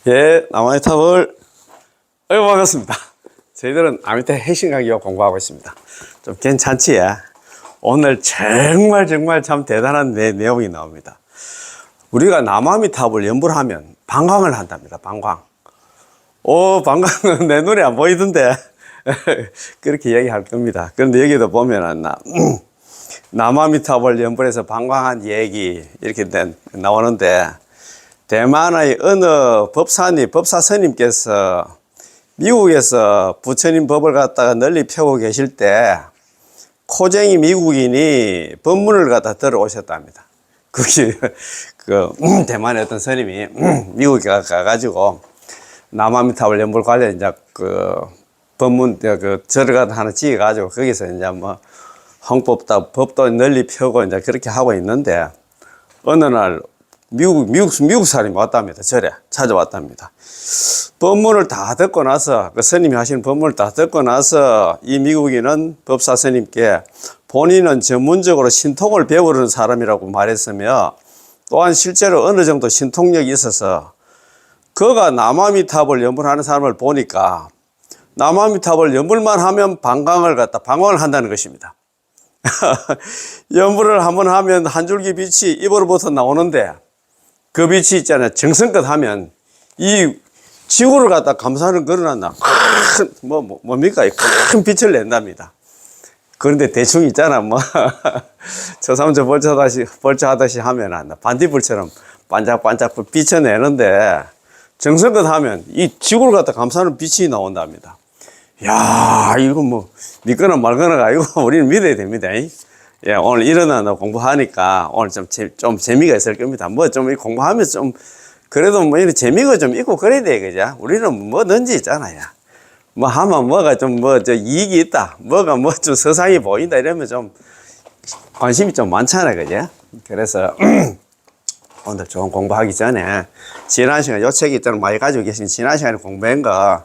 예, 남아미탑을 반갑습니다. 저희들은 아미타 핵심강의を공부하고 있습니다. 좀 괜찮지? 예? 오늘 정말 참 대단한 내용이 나옵니다. 우리가 남아미탑을 연불 하면 방광을 한답니다. 방광. 방광은 내 눈에 안 보이던데 그렇게 얘기할 겁니다. 그런데 여기도 보면은 남아미탑을 연불해서 방광한 얘기 이렇게 나오는데, 대만의 어느 법사 스님께서 미국에서 부처님 법을 갖다가 널리 펴고 계실 때 코쟁이 미국인이 법문을 갖다 들어오셨답니다. 그게 대만의 어떤 스님이 미국에 가가지고 남아미탑을 연불 관련 이제 법문 절을 갖다 하나 지어가지고 거기서 이제 뭐 법도 널리 펴고 이제 그렇게 하고 있는데, 어느 날 미국 사람이 왔답니다. 절에 찾아왔답니다. 법문을 다 듣고 나서, 그 스님이 하시는 법문을 다 듣고 나서 이 미국인은 법사 스님께 본인은 전문적으로 신통을 배우는 사람이라고 말했으며, 또한 실제로 어느 정도 신통력이 있어서 그가 남아미탑을 연불하는 사람을 보니까 남아미탑을 연불만 하면 방광을 한다는 것입니다. 연불을 한번 하면 한 줄기 빛이 입으로부터 나오는데, 그 빛이 있잖아요. 정성껏 하면 이 지구를 갖다 감싸는 걸어놨나 뭡니까? 큰 빛을 낸답니다. 그런데 대충 있잖아, 저삼저 벌처하듯이 하면 반딧불처럼 반짝반짝 비춰내는데, 정성껏 하면 이 지구를 갖다 감싸는 빛이 나온답니다. 야, 이거 믿거나 말거나가 아니고 우리는 믿어야 됩니다. 예, 오늘 일어나서 공부하니까 오늘 좀 재미가 있을 겁니다. 좀 공부하면 그래도 이런 재미가 좀 있고 그래야 돼, 그죠? 우리는 뭐든지 있잖아요. 하면 뭐가 이익이 있다. 뭐가 좀 서상이 보인다. 이러면 좀 관심이 좀 많잖아요, 그죠? 그래서 오늘 좋은 공부하기 전에 지난 시간에 요 책이 있잖아요. 많이 가지고 계신 지난 시간에 공부한 거,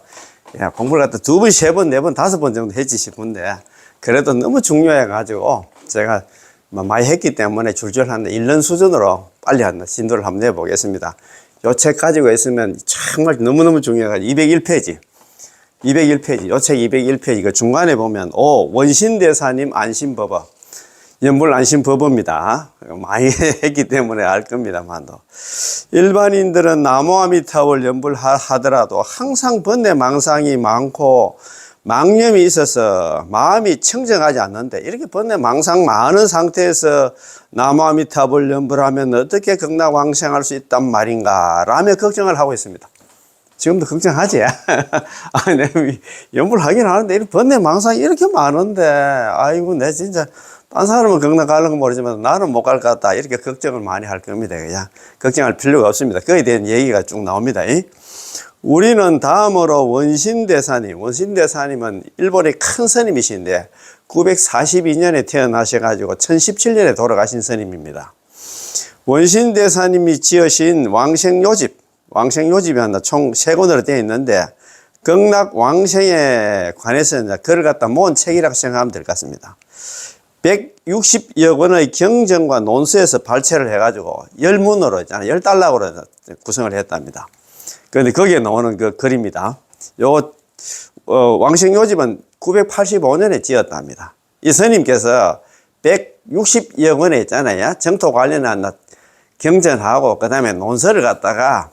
야, 공부를 갖다 2번, 3번, 4번, 5번 정도 했지 싶은데, 그래도 너무 중요해가지고 제가 많이 했기 때문에 줄줄 한 1년 수준으로 빨리 진도를 한번 내보겠습니다. 요 책 가지고 있으면 정말 너무너무 중요해가지고 201페이지. 요 책 201페이지. 그 중간에 보면, 원신대사님 안심법어. 연불 안심법어입니다. 많이 했기 때문에 알 겁니다만도. 일반인들은 나무아미탑을 연불하더라도 항상 번뇌 망상이 많고 망념이 있어서 마음이 청정하지 않는데, 이렇게 번뇌 망상 많은 상태에서 나무아미탑을 연불하면 어떻게 극락왕생할 수 있단 말인가 라며 걱정을 하고 있습니다. 지금도 걱정하지? 아니, 내가 연불하긴 하는데 이렇게 번뇌 망상이 이렇게 많은데, 아이고, 내 진짜 딴 사람은 극락 가는 건 모르지만 나는 못 갈 것 같다, 이렇게 걱정을 많이 할 겁니다. 그냥 걱정할 필요가 없습니다. 그에 대한 얘기가 쭉 나옵니다. 우리는 다음으로 원신대사님은 일본의 큰 스님이신데 942년에 태어나셔가지고 1017년에 돌아가신 스님입니다. 원신대사님이 지으신 왕생요집, 왕생요집이 총 3권으로 되어 있는데, 극락왕생에 관해서 글을 갖다 모은 책이라고 생각하면 될 것 같습니다. 160여 권의 경전과 논수에서 발췌를 해가지고 10문으로 있잖아요. 10단락으로 구성을 했답니다. 그런데 거기에 나오는 그 글입니다. 왕생요집은 985년에 지었답니다. 이 스님께서 160여 권에 있잖아요. 정토 관련한 경전하고 그 다음에 논서를 갖다가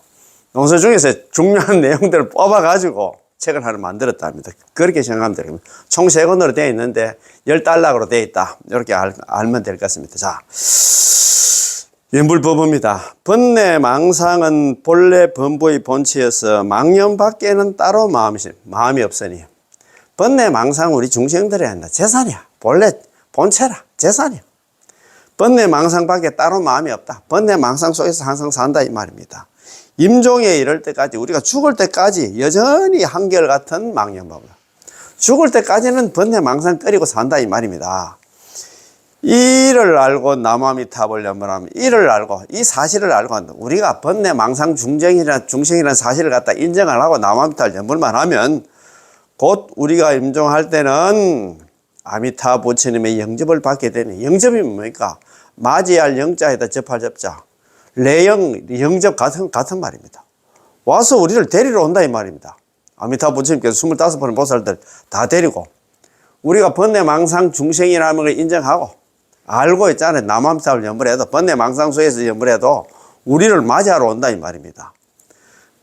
논서 중에서 중요한 내용들을 뽑아가지고 책을 하나 만들었답니다. 그렇게 생각하면 됩니다. 총 3권으로 되어 있는데 10단락으로 되어 있다. 이렇게 알면 될 것 같습니다. 자, 연불법입니다. 번뇌 망상은 본래 범부의 본체여서 망념 밖에는 따로 마음이 없으니, 번뇌 망상 우리 중생들의 재산이야. 본래 본체라, 재산이야. 번뇌 망상 밖에 따로 마음이 없다. 번뇌 망상 속에서 항상 산다, 이 말입니다. 임종에 이를 때까지, 우리가 죽을 때까지 여전히 한결같은 망념법이다. 죽을 때까지는 번뇌 망상 끓이고 산다, 이 말입니다. 이를 알고 남아미탑을 연불하면, 이를 알고 이 사실을 알고 우리가 번뇌 망상 중생이라는 사실을 갖다 인정을 하고 남아미탑을 연불만 하면, 곧 우리가 임종할 때는 아미타 부처님의 영접을 받게 되는, 영접이 뭡니까? 맞이할 영자에다 접할 접자, 레영, 영접 같은 말입니다. 와서 우리를 데리러 온다 이 말입니다. 아미타 부처님께서 25번의 보살들 다 데리고 우리가 번뇌망상 중생이라는 걸 인정하고 알고 있잖아요. 남함사를 연불해도 번뇌망상 속에서 연불해도 우리를 맞이하러 온다 이 말입니다.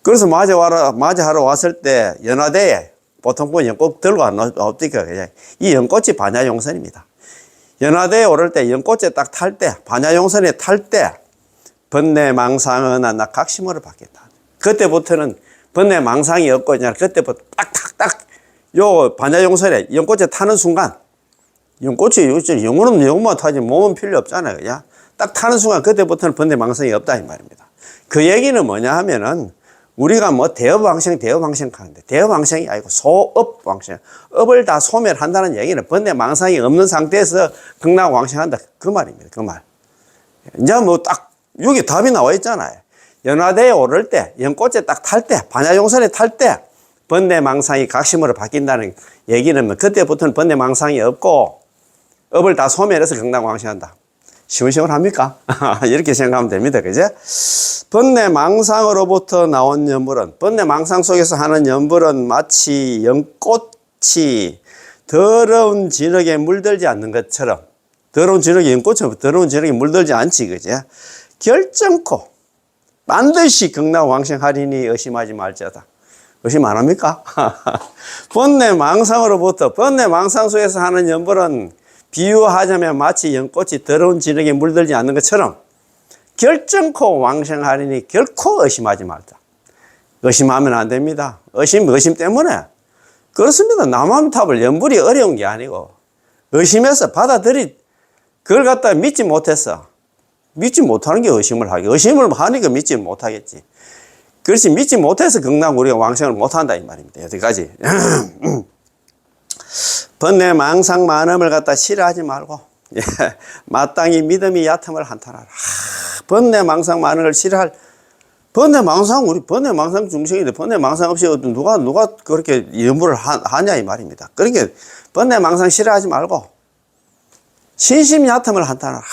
그래서 맞이하러 왔을 때 연화대에 보통 보면 연꽃 들고 안 없니까 그냥 이 연꽃이 반야용선입니다. 연화대에 오를 때 연꽃에 딱 탈 때 반야용선에 탈 때 번뇌망상은 나 각심으로 바뀐다. 그때부터는 번뇌망상이 없고 그냥 그때부터 딱딱딱 요 반야용선에 연꽃에 타는 순간 연꽃이 영혼은 영만 타지 몸은 필요 없잖아요. 그냥 딱 타는 순간 그때부터는 번뇌망상이 없다 이 말입니다. 그 얘기는 뭐냐 하면은 우리가 뭐 대업왕생 하는데 대업왕생이 아니고 소업왕생, 업을 다 소멸한다는 얘기는 번뇌망상이 없는 상태에서 극락왕생한다 그 말입니다. 그 말. 이제 뭐 딱 여기 답이 나와 있잖아요. 연화대에 오를 때, 연꽃에 딱 탈 때, 반야용선에 탈 때 번뇌망상이 각심으로 바뀐다는 얘기는 뭐 그때부터는 번뇌망상이 없고 업을 다 소멸해서 극락왕생한다. 시원시원합니까? 이렇게 생각하면 됩니다. 그죠? 번뇌망상으로부터 나온 연불은, 번뇌망상 속에서 하는 연불은 마치 연꽃이 더러운 진흙에 물들지 않는 것처럼, 더러운 진흙에, 연꽃처럼 더러운 진흙에 물들지 않지, 그죠? 결정코 반드시 극락왕생하리니 의심하지 말지어다. 의심 안 합니까? 번뇌망상으로부터, 번뇌망상 속에서 하는 연불은 비유하자면 마치 연꽃이 더러운 진흙에 물들지 않는 것처럼 결정코 왕생하리니 결코 의심하지 말자. 의심하면 안 됩니다. 의심 때문에. 그렇습니다. 남함탑을 연불이 어려운 게 아니고 의심해서 그걸 갖다 믿지 못해서 믿지 못하는 게 의심을 하기. 의심을 하니까 믿지 못하겠지. 그렇지 믿지 못해서 극락 우리가 왕생을 못한다 이 말입니다. 여기까지. 번뇌망상 많음을 갖다 싫어하지 말고 마땅히 믿음이 얕음을 한탄하라. 번뇌망상 많음을 싫어할 번뇌망상 우리 번뇌망상 중생인데 번뇌망상 없이 누가 그렇게 연불을 하냐 이 말입니다. 그러니까 번뇌망상 싫어하지 말고 신심 얕음을 한탄하라.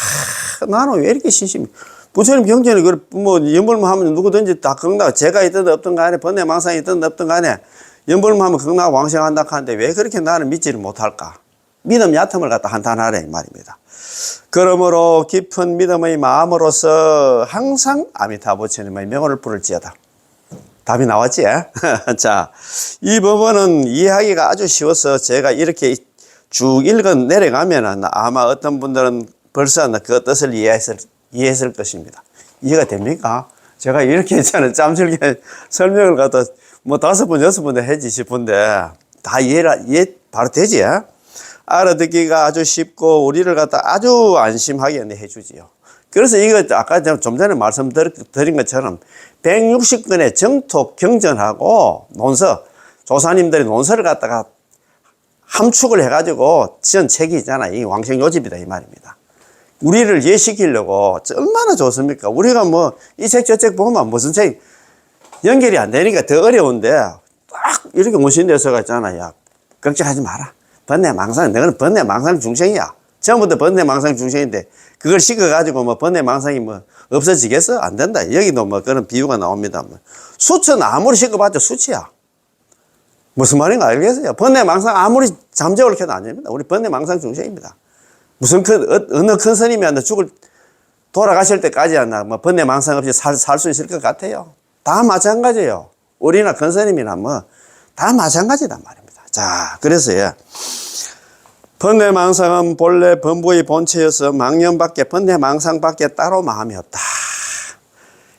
나는 왜 이렇게 신심이 부처님 경전에 뭐 연불만 하면 누구든지 다 극락 제가 있든 없든 간에 번뇌망상이 있든 없든 간에 연불만 하면 극락 왕생한다 하는데 왜 그렇게 나는 믿지를 못할까? 믿음 얕음을 갖다 한탄하라 이 말입니다. 그러므로 깊은 믿음의 마음으로서 항상 아미타 부처님의 명호를 부를지어다. 답이 나왔지? 자, 이 부분은 이해하기가 아주 쉬워서 제가 이렇게 쭉 읽어 내려가면 아마 어떤 분들은 벌써 그 뜻을 이해했을 것입니다. 이해가 됩니까? 제가 이렇게 했잖아요. 짬줄게 설명을 갖다 뭐 5번, 6번 해지 싶은데 다 이해 바로 되지? 알아듣기가 아주 쉽고 우리를 갖다 아주 안심하게 해주지요. 그래서 이거 아까 좀 전에 말씀드린 것처럼 160권의 정톡 경전하고 논서, 조사님들이 논서를 갖다가 함축을 해가지고 지은 책이 있잖아요. 이 왕생요집이다 이 말입니다. 우리를 이해시키려고 얼마나 좋습니까? 우리가 뭐 이 책 저 책 보면 무슨 책 연결이 안 되니까 더 어려운데 딱 이렇게 오신 데서가 있잖아요. 걱정하지 마라. 번뇌망상, 너는 번뇌망상 중생이야. 처음부터 번뇌망상 중생인데 그걸 씻어가지고 뭐 번뇌망상이 뭐 없어지겠어? 안 된다. 여기도 뭐 그런 비유가 나옵니다. 수치는 아무리 씻어봤자 수치야. 무슨 말인가 알겠어요? 번뇌망상 아무리 잠재울 켜도 안 됩니다. 우리 번뇌망상 중생입니다. 무슨 어느 큰 스님이 돌아가실 때까지 뭐 번뇌망상 없이 살 수 있을 것 같아요. 다 마찬가지예요. 우리나 큰 스님이나 뭐 다 마찬가지단 말입니다. 자, 그래서요. 번뇌망상은 본래 범부의 본체여서 망념밖에 번뇌망상밖에 따로 마음이 없다.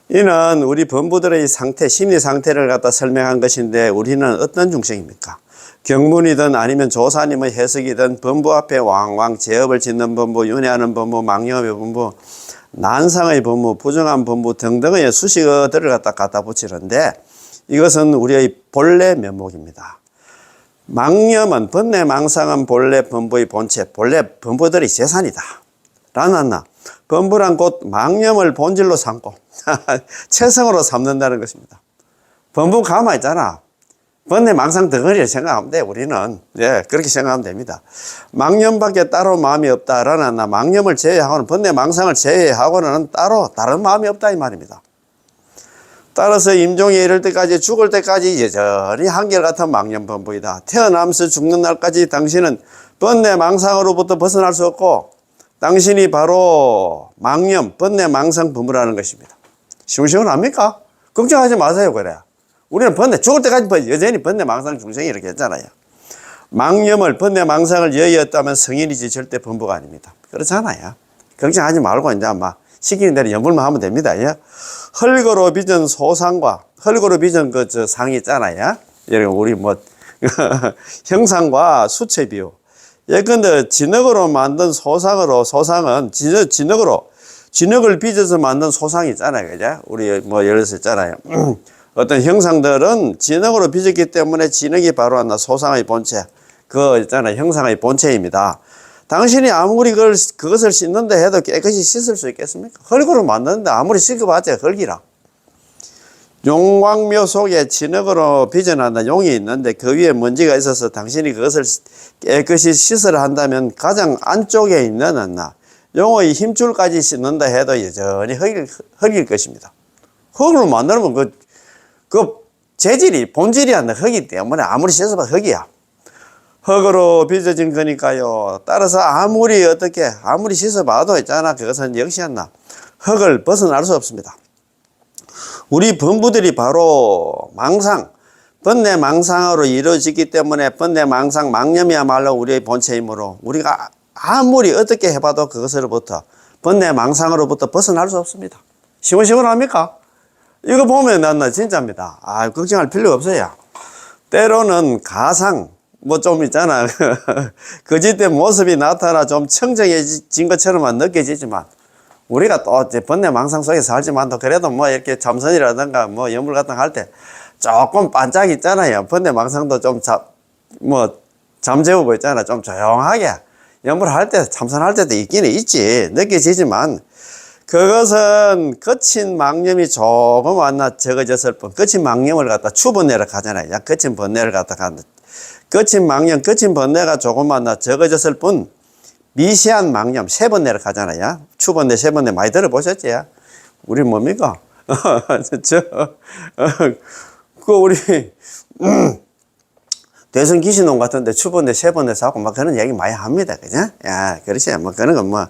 이는 우리 범부들의 상태, 심리 상태를 갖다 설명한 것인데 우리는 어떤 중생입니까? 경문이든 아니면 조사님의 해석이든 범부 앞에 왕왕 제업을 짓는 범부, 윤회하는 범부, 망념의 범부, 난상의 범부, 부정한 범부 등등의 수식어들을 갖다 붙이는데 이것은 우리의 본래 면목입니다. 망념은 번뇌망상은 본래 범부의 본체, 본래 범부들의 재산이다. 라나 범부란 곧 망념을 본질로 삼고 체성으로 삼는다는 것입니다. 범부 가만 있잖아. 번뇌망상 덩어리를 생각하면 돼. 우리는 그렇게 생각하면 됩니다. 망념밖에 따로 마음이 없다라나 망념을 제외하고는 번뇌망상을 제외하고는 따로 다른 마음이 없다 이 말입니다. 따라서 임종에 이를 때까지 죽을 때까지 여전히 한결같은 망념범부이다. 태어나면서 죽는 날까지 당신은 번뇌망상으로부터 벗어날 수 없고 당신이 바로 망념, 번뇌망상범부라는 것입니다. 시원시원합니까? 걱정하지 마세요. 그래. 우리는 죽을 때까지 여전히 번뇌망상 중생이 이렇게 했잖아요. 망념을, 번뇌망상을 여의었다면 성인이지 절대 범부가 아닙니다. 그렇잖아요. 걱정하지 말고 이제 막 시키는 대로 연불만 하면 됩니다. 예? 헐거로 빚은 소상과 헐거로 빚은 저 상이 있잖아요. 여러분 우리 뭐 형상과 수체 비유. 예컨대 진흙으로 만든 소상은 진흙을 빚어서 만든 소상이 있잖아요. 그죠? 우리 뭐 예를 들어서 있잖아요. 어떤 형상들은 진흙으로 빚었기 때문에 진흙이 바로 소상의 본체. 그거 있잖아요. 형상의 본체입니다. 당신이 아무리 그것을 씻는다 해도 깨끗이 씻을 수 있겠습니까? 흙으로 만드는데 아무리 씻어봤자 흙이라. 용광묘 속에 진흙으로 빚어놨는 용이 있는데 그 위에 먼지가 있어서 당신이 그것을 깨끗이 씻으려 한다면 가장 안쪽에 있는 용의 힘줄까지 씻는다 해도 여전히 흙일 것입니다. 흙으로 만들면 그 재질이, 본질이 흙이기 때문에 아무리 씻어봐도 흙이야. 흙으로 빚어진 거니까요. 따라서 아무리 씻어봐도 있잖아. 그것은 역시 흙을 벗어날 수 없습니다. 우리 범부들이 바로 번뇌망상으로 이루어지기 때문에 번뇌망상, 망념이야말로 우리의 본체이므로 우리가 아무리 어떻게 해봐도 그것으로부터 번뇌망상으로부터 벗어날 수 없습니다. 시원시원합니까? 이거 보면 난 진짜입니다. 걱정할 필요가 없어요. 때로는 가상, 뭐 좀 있잖아. 거짓된 모습이 나타나 좀 청정해진 것처럼만 느껴지지만 우리가 또 번뇌망상 속에 살지만 또 그래도 뭐 이렇게 참선이라든가 뭐 연불 같은 거 할 때 조금 반짝 있잖아요. 번뇌망상도 좀 잠재우고 있잖아. 좀 조용하게 연불 할 때, 참선할 때도 있기는 있지. 느껴지지만 그것은 거친 망념이 조금 적어졌을 뿐, 거친 망념을 갖다 추번뇌를 가잖아요. 거친 번뇌를 갖다 간다. 거친 망념, 거친 번뇌가 조금만 적어졌을 뿐 미세한 망념, 세번뇌를 가잖아요. 추번뇌, 세번뇌 많이 들어보셨지? 우리 뭡니까? 우리 대선 기신놈 같은데 추번뇌, 세번뇌 사고 막 그런 얘기 많이 합니다. 그죠? 야, 그렇지. 뭐 그런 건 뭐.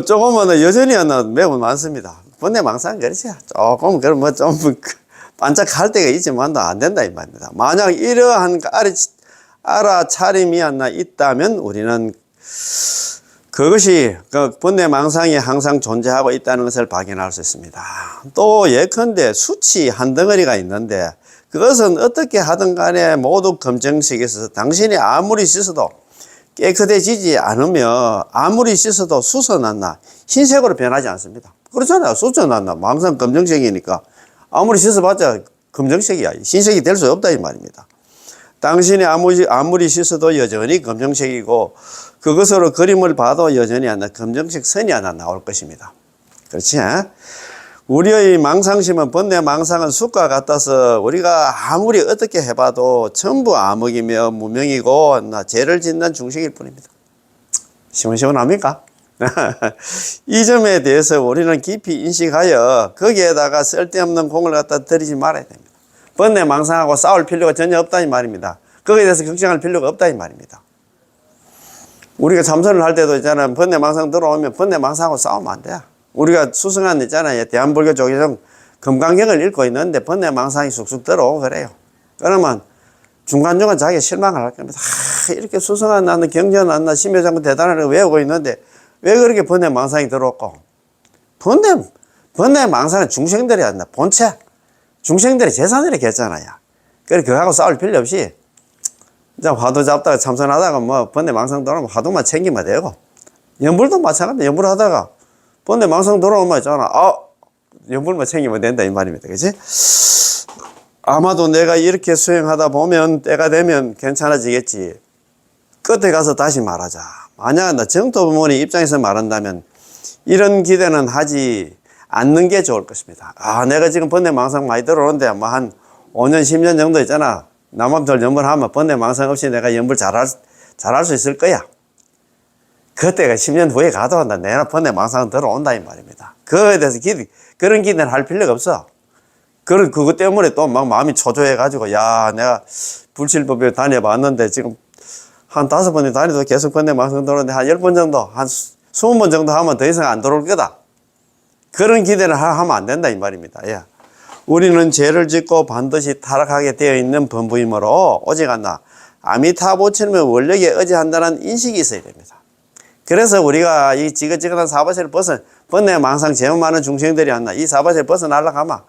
조금은 여전히 매우 많습니다. 번뇌망상 그렇지. 조금 그런 좀 반짝할 때가 있지만 안 된다 이 말입니다. 만약 이러한 알아차림이 있다면 우리는 그것이 번뇌망상이 항상 존재하고 있다는 것을 발견할 수 있습니다. 또 예컨대 수치 한 덩어리가 있는데 그것은 어떻게 하든 간에 모두 검정색에 있어서 당신이 아무리 씻어도 깨끗해지지 않으며 아무리 씻어도 수선났나 흰색으로 변하지 않습니다. 그렇잖아요. 수선났나 항상 검정색이니까 아무리 씻어봤자 검정색이야. 흰색이 될 수 없다 이 말입니다. 당신이 아무리 씻어도 여전히 검정색이고 그것으로 그림을 봐도 여전히 검정색 선이 나올 것입니다. 그렇지? 우리의 망상심은 번뇌망상은 숲과 같아서 우리가 아무리 어떻게 해봐도 전부 암흑이며 무명이고 죄를 짓는 중식일 뿐입니다. 시원시원합니까? 이 점에 대해서 우리는 깊이 인식하여 거기에다가 쓸데없는 공을 갖다 들이지 말아야 됩니다. 번뇌망상하고 싸울 필요가 전혀 없다 이 말입니다. 거기에 대해서 걱정할 필요가 없다 이 말입니다. 우리가 참선을 할 때도 있잖아요. 번뇌망상 들어오면 번뇌망상하고 싸우면 안 돼. 우리가 수승한 있잖아요. 대한불교 쪽에서 금강경을 읽고 있는데 번뇌망상이 쑥쑥 들어오고 그래요. 그러면 중간중간 자기가 실망을 할 겁니다. 이렇게 수승한 나는 경전 나 심묘장군 대단하게 외우고 있는데 왜 그렇게 번뇌망상이 들어왔고? 번뇌망상은 중생들이 본체. 중생들의 재산이라고 했잖아요. 그래, 그거하고 싸울 필요 없이, 화두 잡다가 참선하다가 번뇌망상 들어오면 화두만 챙기면 되고, 연불도 마찬가지입니다. 연불 하다가, 번뇌망상 들어오면 있잖아. 연불만 챙기면 된다, 이 말입니다. 그치? 아마도 내가 이렇게 수행하다 보면, 때가 되면 괜찮아지겠지. 끝에 가서 다시 말하자. 만약 정토부모님 입장에서 말한다면, 이런 기대는 하지 않는 게 좋을 것입니다. 내가 지금 번뇌망상 많이 들어오는데 한 5년 10년 정도 있잖아. 남함절 연불하면 번뇌망상 없이 내가 연불 잘할 수 있을 거야. 그때가 10년 후에 가도 내가 번뇌 망상 들어온다 이 말입니다. 그거에 대해서 그런 기대는 할 필요가 없어. 그것 때문에 또 막 마음이 초조해가지고, 야, 내가 불칠법에 다녀봤는데 지금 한 5번에 다니도 계속 번뇌 망상 들어오는데 한 10번 정도, 한 20번 정도 하면 더 이상 안 들어올 거다. 그런 기대는 하면 안 된다 이 말입니다. 예. 우리는 죄를 짓고 반드시 타락하게 되어 있는 범부이므로 오직 하나 아미타보처럼의 원력에 의지한다는 인식이 있어야 됩니다. 그래서 우리가 이 지긋지긋한 사바세를 번뇌 망상 죄 많은 중생들이 한나 이 사바세를 벗어나려고 하면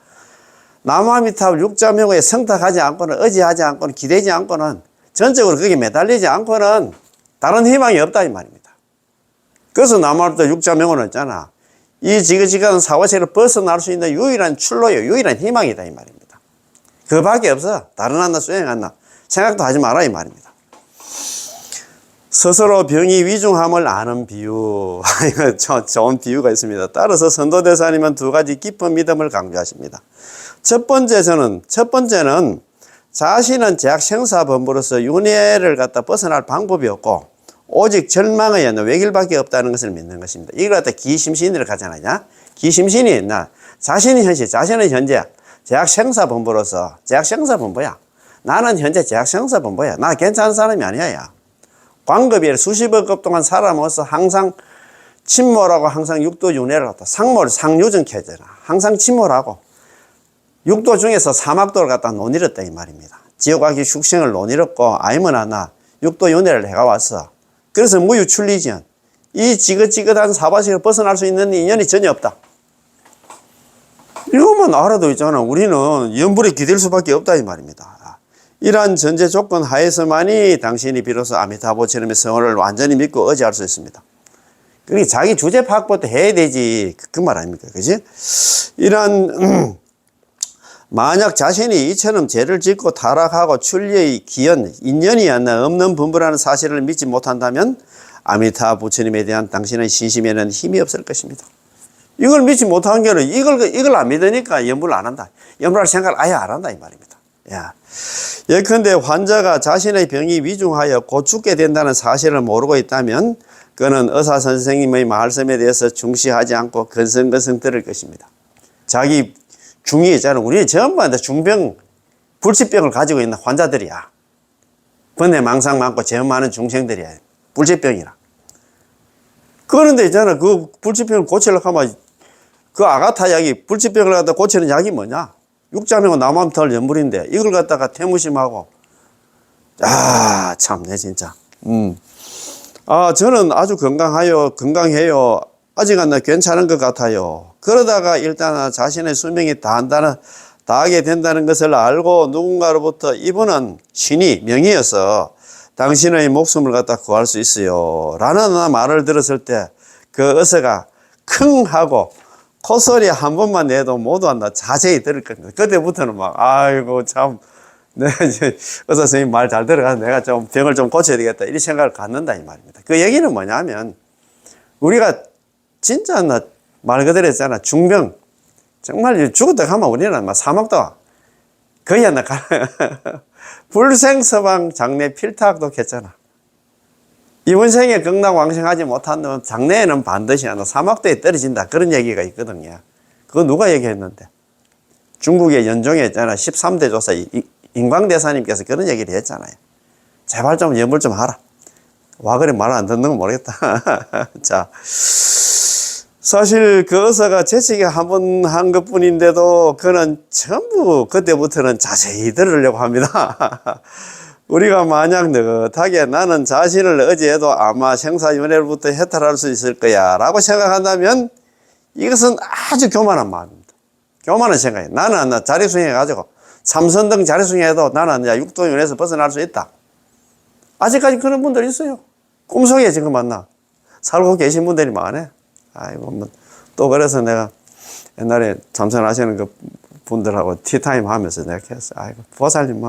남아미타 육자명호에 성탁하지 않고는 의지하지 않고는 기대지 않고는 전적으로 거기에 매달리지 않고는 다른 희망이 없다 이 말입니다. 그래서 남아미타 육자명호는 있잖아. 이 지긋지긋한 사바세를 벗어날 수 있는 유일한 출로요, 유일한 희망이다 이 말입니다. 그밖에 없어. 다른 하나 수행 하나 생각도 하지 마라 이 말입니다. 스스로 병이 위중함을 아는 비유. 이거 좋은 비유가 있습니다. 따라서 선도대사님은 2가지 깊은 믿음을 강조하십니다. 첫 번째는 자신은 제약생사범부로서 윤회를 갖다 벗어날 방법이 없고 오직 절망의 외길밖에 없다는 것을 믿는 것입니다. 이걸 갖다 기심신이라고 하잖아요. 기심신이 있나? 자신은 현재 제약생사범부로서 제약생사범부야. 나는 현재 제약생사범부야. 나 괜찮은 사람이 아니야. 야. 광급이 수십억 급 동안 살아먹어서 항상 침몰하고 항상 육도 윤회를 갖다 상류증캐잖아. 항상 침몰하고 육도 중에서 사막도를 갖다 논이렸다 이 말입니다. 지옥하기 숙생을 논이렸고 아니면 하나 육도 윤회를 해가 왔어. 그래서 무유출리지연 이 지긋지긋한 사바식을 벗어날 수 있는 인연이 전혀 없다. 이것만 알아도 있잖아. 우리는 연불에 기댈 수밖에 없다 이 말입니다. 이러한 전제 조건 하에서만이 당신이 비로소 아미타보처럼의 성원을 완전히 믿고 의지할 수 있습니다. 그러니까 자기 주제 파악부터 해야 되지. 그 말 아닙니까? 그지? 이러한 만약 자신이 이처럼 죄를 짓고 타락하고 출리의 기연, 인연이 없는 분부라는 사실을 믿지 못한다면 아미타 부처님에 대한 당신의 신심에는 힘이 없을 것입니다. 이걸 믿지 못한 게는 이걸 안 믿으니까 연불을 안 한다. 연불할 생각을 아예 안 한다 이 말입니다. 야. 예컨대 환자가 자신의 병이 위중하여 곧 죽게 된다는 사실을 모르고 있다면 그는 의사 선생님의 말씀에 대해서 중시하지 않고 건성건성 들을 것입니다. 자기 중이 있잖아. 우리 전부 다 중병, 불치병을 가지고 있는 환자들이야. 번뇌 망상 많고 죄 많은 중생들이야. 불치병이라. 그런데 있잖아. 그 불치병을 고치려고 하면 그 아가타 약이 불치병을 갖다 고치는 약이 뭐냐? 육자명은 남암탈 연불인데 이걸 갖다가 태무심하고 참네 진짜. 저는 아주 건강해요. 아직 나 괜찮은 것 같아요. 그러다가 일단 자신의 수명이 다하게 된다는 것을 알고 누군가로부터 이분은 신이 명의여서 당신의 목숨을 갖다 구할 수 있어요 라는 말을 들었을 때 그 의사가 킁 하고 콧소리 한 번만 내도 모두 자세히 들을 겁니다. 그때부터는 막 아이고 참 내가 이제 의사 선생님 말 잘 들어가서 내가 좀 병을 좀 고쳐야 되겠다 이런 생각을 갖는다 이 말입니다. 그 얘기는 뭐냐면 우리가 진짜 말 그대로 했잖아. 중병 정말 죽었다 가면 우리는 막 사막도 거의 불생서방 장래 필탁도 했잖아. 이번 생에 건강왕생하지 못한 장래에는 반드시 사막도에 떨어진다. 그런 얘기가 있거든요. 그거 누가 얘기했는데? 중국의 연종에 있잖아. 13대 조사 인광대사님께서 그런 얘기를 했잖아요. 제발 좀 연불 좀 하라. 와 그래 말 안 듣는 건 모르겠다. 자, 사실 그 의사가 재치게 한 번 한 것뿐인데도 그는 전부 그때부터는 자세히 들으려고 합니다. 우리가 만약 느긋하게 나는 자신을 의지해도 아마 생사윤회로부터 해탈할 수 있을 거야 라고 생각한다면 이것은 아주 교만한 마음입니다. 교만한 생각이에요. 나는 자리수행해가지고 삼선등 자리수행해도 나는 육도윤회에서 벗어날 수 있다. 아직까지 그런 분들이 있어요. 꿈속에 지금 만나 살고 계신 분들이 많아. 아이고 또 그래서 내가 옛날에 참선하시는 그 분들하고 티타임 하면서 내가 했어. 아이고 보살님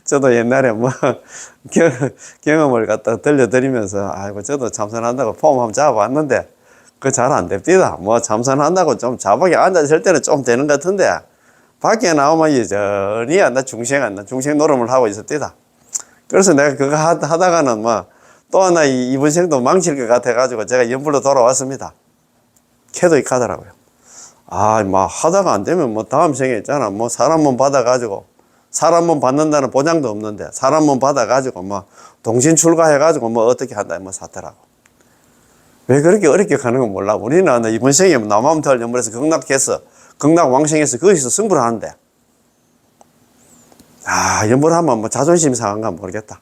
저도 옛날에 경험을 갖다 들려드리면서 아이고 저도 참선한다고 폼 한번 잡아봤는데 그거 잘 안 됩니다. 참선한다고 좀 자박에 앉아있을 때는 좀 되는 것 같은데 밖에 나오면 여전히 중생 노름을 하고 있었다. 그래서 내가 그거 하다가는 또 하나 이번 생도 망칠 것 같아가지고 제가 연불로 돌아왔습니다. 캐도익 하더라고요. 아, 막 하다가 안 되면 뭐 다음 생에 있잖아. 뭐 사람 몸 받아가지고, 사람 몸 받는다는 보장도 없는데, 사람 몸 받아가지고 뭐 동신 출가해가지고 뭐 어떻게 한다, 뭐 사더라고. 왜 그렇게 어렵게 가는 건 몰라. 우리는 이번 생에 남암탈 연불에서 극락해서, 극락왕생해서 거기서 승부를 하는데, 아, 연불하면 뭐 자존심 상한가 모르겠다.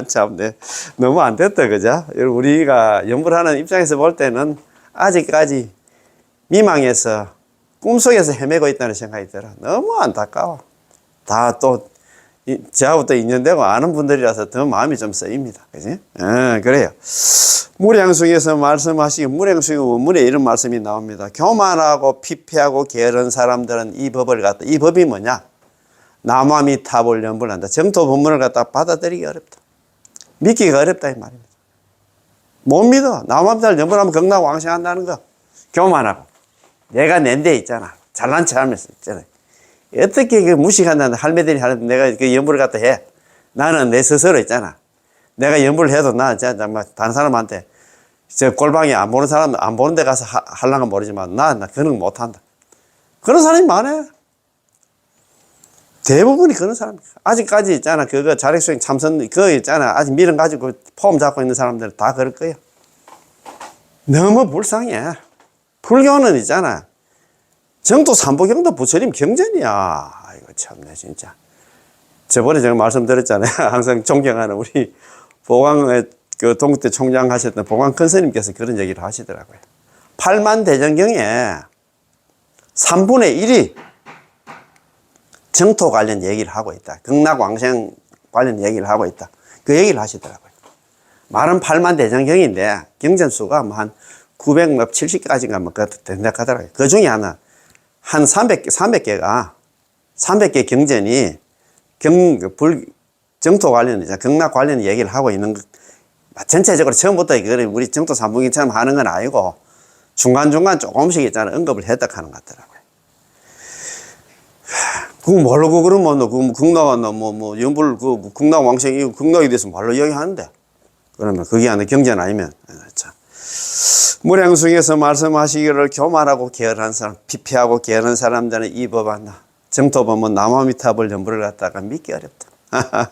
참, 네. 너무 안 됐다, 그죠? 우리가 연불하는 입장에서 볼 때는 아직까지 미망해서 꿈속에서 헤매고 있다는 생각이 들어. 너무 안타까워. 다 또, 저하고 또 인연되고 아는 분들이라서 더 마음이 좀 쓰입니다. 그지? 그래요. 무량숭에서 말씀하시기, 무량숭의 원문에 이런 말씀이 나옵니다. 교만하고 피폐하고 게으른 사람들은 이 법을 갖다, 이 법이 뭐냐? 남아미 탑을 연불한다. 정토 법문을 갖다 받아들이기 어렵다. 믿기가 어렵다, 이 말입니다. 못 믿어. 남아미 탑을 연불하면 극락왕생한다는 거. 교만하고. 내가 낸 데 있잖아. 잘난 체 하면서 있잖아. 어떻게 그 무식한다는 할매들이 하는데 내가 그 연불을 갖다 해. 나는 내 스스로 있잖아. 내가 연불을 해도 나, 다른 사람한테, 저 꼴방이 안 보는 사람, 안 보는 데 가서 하려면 모르지만, 나 그런 거 못한다. 그런 사람이 많아. 대부분이 그런 사람. 아직까지 있잖아. 그거 자력수행 참선, 그거 있잖아. 아직 미련 가지고 폼 잡고 있는 사람들 다 그럴 거야. 너무 불쌍해. 불교는 있잖아. 정도 삼보경도 부처님 경전이야. 아이고, 참네, 진짜. 저번에 제가 말씀드렸잖아요. 항상 존경하는 우리 보광의 그 동국대 총장 하셨던 보광 큰 스님께서 그런 얘기를 하시더라고요. 8만 대전경에 3분의 1이 정토 관련 얘기를 하고 있다. 극락왕생 관련 얘기를 하고 있다. 그 얘기를 하시더라고요. 말은 8만 대전경인데 경전수가 뭐 한 970개까지인가 뭐 된다 하더라고요. 그 중에 하나 한 300개가 300개 경전이 정토 관련, 극락 관련 얘기를 하고 있는 거. 전체적으로 처음부터 우리 정토 삼부경처럼 하는 건 아니고 중간중간 조금씩 있잖아. 언급을 했다 하는 것 같더라고요. 그거 모르고 그러면 그 극락은 뭐 연불 그 극락왕생이 극락이 돼서 말로 이야기하는데 그러면 그게 아니라 경전 아니면 참. 무량숭에서 말씀하시기를 교만하고 게으른 사람, 피폐하고 게으른 사람들은 이 법안 정토법은 남아미탑을 연불을 갖다가 믿기 어렵다.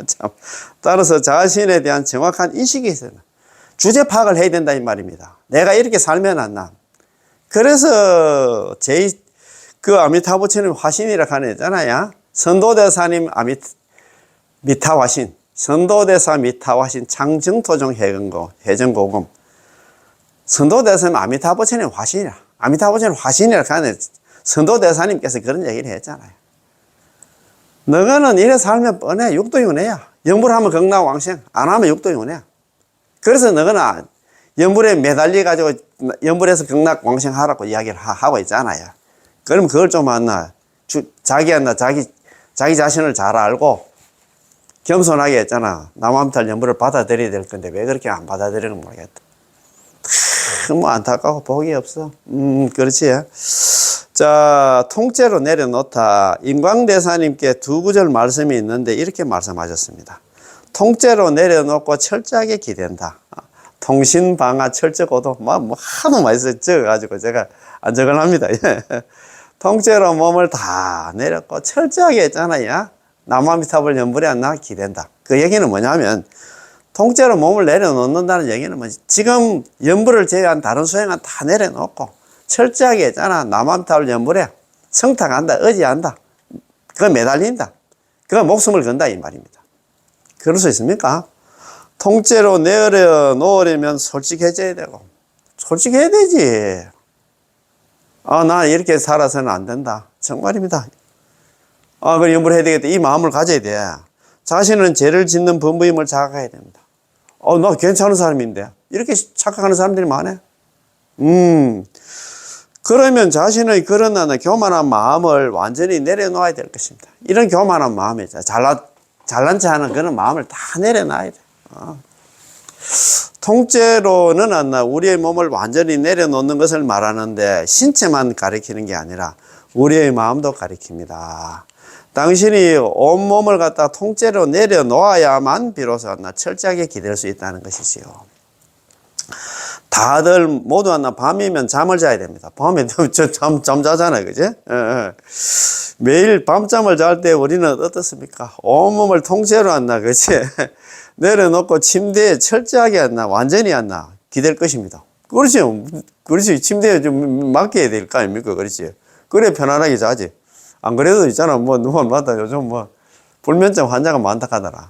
참. 따라서 자신에 대한 정확한 인식이 있어요. 주제 파악을 해야 된다 이 말입니다. 내가 이렇게 살면 안 나. 그래서 그 아미타부처님 화신이라고 하는 있잖아요. 선도대사님 미타화신, 선도대사 미타화신 창정토종 해전고금. 선도대사님 아미타부처님 화신이라. 아미타부처님 화신이라고 하는 선도대사님께서 그런 얘기를 했잖아요. 너가는 이래 살면 뻔해. 육도윤회야. 연불하면 극락왕생, 안 하면 육도윤회야. 그래서 너가는 연불에 매달려가지고 연불에서 극락왕생 하라고 이야기를 하고 있잖아요. 그럼 그걸 좀 자기 자신을 잘 알고 겸손하게 했잖아. 남암탈 연불을 받아들여야 될 건데 왜 그렇게 안 받아들이는 모르겠다. 뭐 안타까워 복이 없어. 그렇지. 자, 통째로 내려놓다. 인광대사님께 두 구절 말씀이 있는데 이렇게 말씀하셨습니다. 통째로 내려놓고 철저하게 기댄다. 통신방아 철저고도 뭐 하도 많이 적어가지고 제가 안 적어납니다. 통째로 몸을 다 내렸고 철저하게 했잖아요. 남아미탑을 연불에 안 나 기댄다. 그 얘기는 뭐냐면 통째로 몸을 내려놓는다는 얘기는 뭐지? 지금 연불을 제외한 다른 수행은 다 내려놓고 철저하게 했잖아. 남아미탑을 연불에 성탁한다, 의지한다. 그거 매달린다. 그거 목숨을 건다 이 말입니다. 그럴 수 있습니까? 통째로 내려놓으려면 솔직해져야 되고 솔직해야 되지. 나 이렇게 살아서는 안 된다. 정말입니다. 그래 연불해야 되겠다. 이 마음을 가져야 돼. 자신은 죄를 짓는 범부임을 자각해야 됩니다. 나 괜찮은 사람인데. 이렇게 착각하는 사람들이 많아. 그러면 자신의 그런 교만한 마음을 완전히 내려놓아야 될 것입니다. 이런 교만한 마음이 잘난 체 하는 그런 마음을 다 내려놔야 돼. 통째로는 우리의 몸을 완전히 내려놓는 것을 말하는데 신체만 가리키는 게 아니라 우리의 마음도 가리킵니다. 당신이 온몸을 갖다 통째로 내려놓아야만 비로소 철저하게 기댈 수 있다는 것이지요. 다들 모두 밤이면 잠을 자야 됩니다. 밤에 잠 자잖아요. 그지? 매일 밤잠을 잘 때 우리는 어떻습니까? 온몸을 통째로 그지? 내려놓고 침대에 철저하게 완전히 기댈 것입니다. 그렇죠. 그렇지. 침대에 좀 맡겨야 될 거 아닙니까? 그렇지. 그래 편안하게 자지. 안 그래도 있잖아. 누구마다 요즘 불면증 환자가 많다 하더라.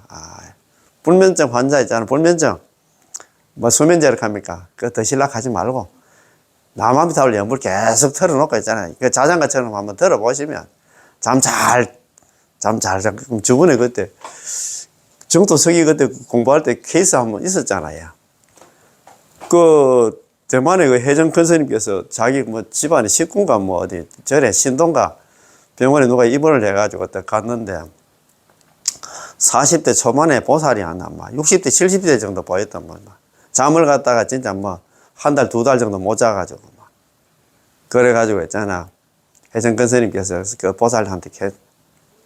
불면증 환자 있잖아. 불면증. 수면제를 합니까? 그거 드시려고 하지 말고, 남아미타올 연불 계속 틀어놓고 있잖아요. 그 자장가처럼 한번 들어보시면, 잠 잘 저번에 그때, 정토석이 그때 공부할 때 케이스 한번 있었잖아요. 대만의 혜정 큰스님께서 자기 집안에 식구인가 어디, 절에 신동가 병원에 누가 입원을 해가지고 그때 갔는데, 40대 초반에 보살이 60대, 70대 정도 보였던 잠을 갖다가 진짜 한 달, 두 달 정도 못 자가지고 그래가지고 있잖아. 혜정근 스님께서 그 보살한테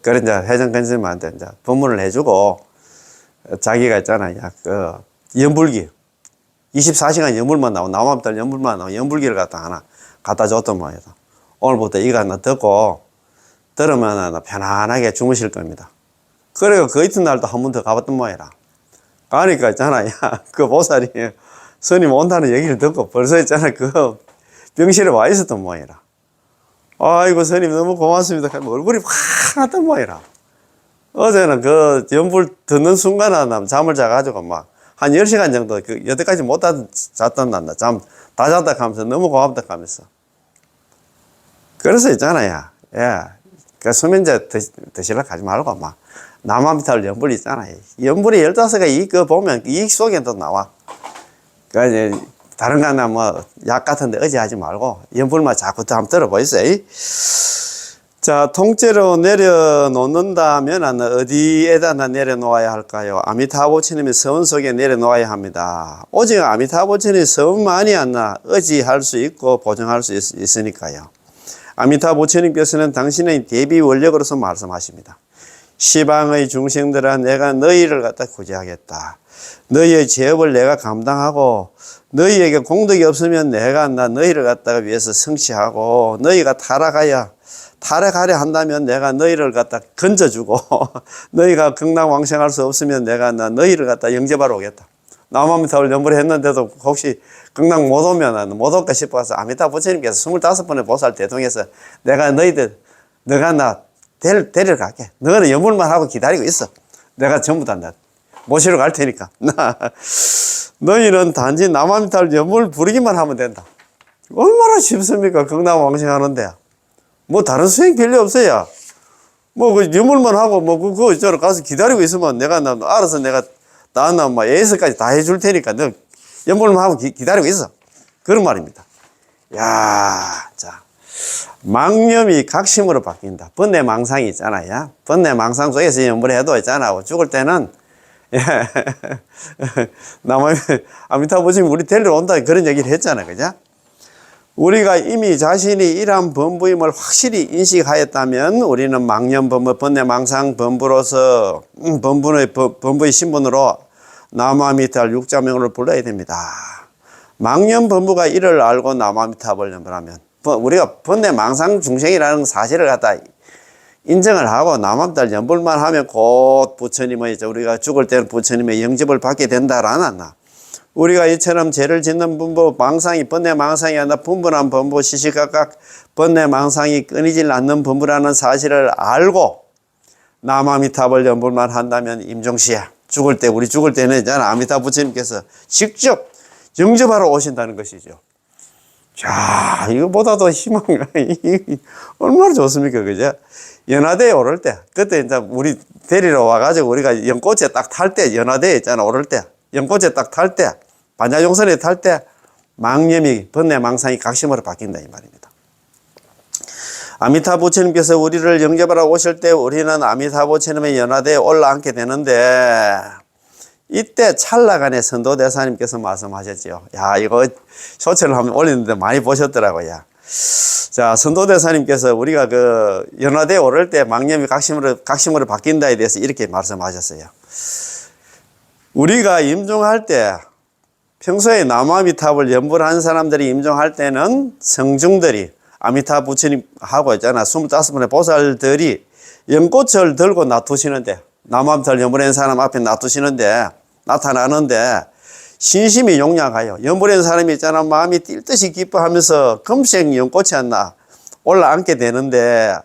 그래 이제 혜정근 스님한테 이제 법문을 해주고 자기가 있잖아. 연불기 24시간 연불만 나오면 연불만 나오면 연불기를 갖다 줬던 모양이다. 오늘부터 이거 하나 듣고 들으면 편안하게 주무실 겁니다. 그래가 그 이튿날도 한 번 더 가봤던 모양이라. 가니까 있잖아, 그 보살이 스님 온다는 얘기를 듣고 벌써 있잖아, 그 병실에 와 있었던 모양이라. 아이고, 스님 너무 고맙습니다. 얼굴이 환했던 모양이라. 어제는 그 연불 듣는 순간에 잠을 자가지고 한 10시간 정도 여태까지 못 잤단다. 잠 다 잤다 하면서 너무 고맙다 하면서. 그래서 있잖아요. 그 수면제 드시려고 하지 말고 남아미탈 연불 있잖아요. 연불이 15개 보면 이 속에 또 나와. 이제 다른 거나 약 같은데 의지하지 말고 연불만 자꾸 또 한번 들어보세요. 자, 통째로 내려놓는다면 어디에다 내려놓아야 할까요? 아미타부처님의 서원 속에 내려놓아야 합니다. 오직 아미타부처님의 서원만이 의지할 수 있고 보증할 수 있으니까요. 아미타부처님께서는 당신의 대비 원력으로서 말씀하십니다. 시방의 중생들아, 내가 너희를 갖다 구제하겠다. 너희의 죄업을 내가 감당하고 너희에게 공덕이 없으면 내가 너희를 갖다가 위해서 성취하고 너희가 타락하려 한다면 내가 너희를 갖다 건져주고 너희가 극락왕생할 수 없으면 내가 너희를 갖다 영접하러 오겠다. 남아미타불 연불을 했는데도 혹시 극락 못 오면 못 올까 싶어서 아미타 부처님께서 25번의 보살 대통해서 내가 너가 데리러 갈게. 너는 연불만 하고 기다리고 있어. 내가 전부 다 모시러 갈 테니까. 너희는 단지 남아미타불 연불 부르기만 하면 된다. 얼마나 쉽습니까? 극락왕생하는데. 다른 수행 별로 없어요. 그 연불만 하고 그거 저러 가서 기다리고 있으면 내가 알아서 내가 예서까지 다 해줄 테니까 너 연불만 하고 기다리고 있어. 그런 말입니다. 자. 망념이 각심으로 바뀐다. 번뇌망상이 있잖아요. 번뇌망상 속에서 연불해도 있잖아. 죽을 때는 아미타부처님 우리 데리러 온다 그런 얘기를 했잖아. 그죠? 우리가 이미 자신이 이러한 범부임을 확실히 인식하였다면 우리는 망념범부, 번뇌망상 범부로서 범부의 신분으로 남아미타불 육자명을 불러야 됩니다. 망념범부가 이를 알고 남아미타불 연불하면 우리가 번뇌망상 중생이라는 사실을 갖다 인정을 하고 남아미타불 연불만 하면 곧 부처님의 우리가 죽을 때는 부처님의 영접을 받게 된다라는 우리가 이처럼 죄를 짓는 분부, 번뇌망상이 아니라 분분한 범부, 시시각각 번뇌망상이 끊이질 않는 범부라는 사실을 알고 남아미타불 연불만 한다면 임종시에 우리 죽을 때는 있잖아. 아미타 부처님께서 직접 영접하러 오신다는 것이죠. 자, 이거보다도 희망, 얼마나 좋습니까? 그죠? 연화대에 오를 때, 그때 이제 우리 데리러 와가지고 우리가 연꽃에 딱 탈 때, 연화대에 있잖아, 오를 때, 연꽃에 딱 탈 때, 반야종선에 탈 때, 망념이, 번뇌망상이 각심으로 바뀐다, 이 말입니다. 아미타 부처님께서 우리를 영접하러 오실 때 우리는 아미타 부처님의 연화대에 올라앉게 되는데, 이때 찰나간에 선도대사님께서 말씀하셨죠. 이거 쇼츠를 한번 올렸는데 많이 보셨더라고요. 자, 선도대사님께서 우리가 그 연화대에 오를 때 망념이 각심으로 바뀐다에 대해서 이렇게 말씀하셨어요. 우리가 임종할 때 평소에 남아미탑을 연불 한 사람들이 임종할 때는 성중들이 아미타 부처님 하고 있잖아. 25분의 보살들이 연꽃을 들고 놔두시는데, 남아미탑을 연불한 사람 앞에 놔두시는데, 나타나는데, 신심이 용약하여. 연불한 사람이 있잖아. 마음이 뛸 듯이 기뻐하면서 금색 연꽃이 하나 올라앉게 되는데,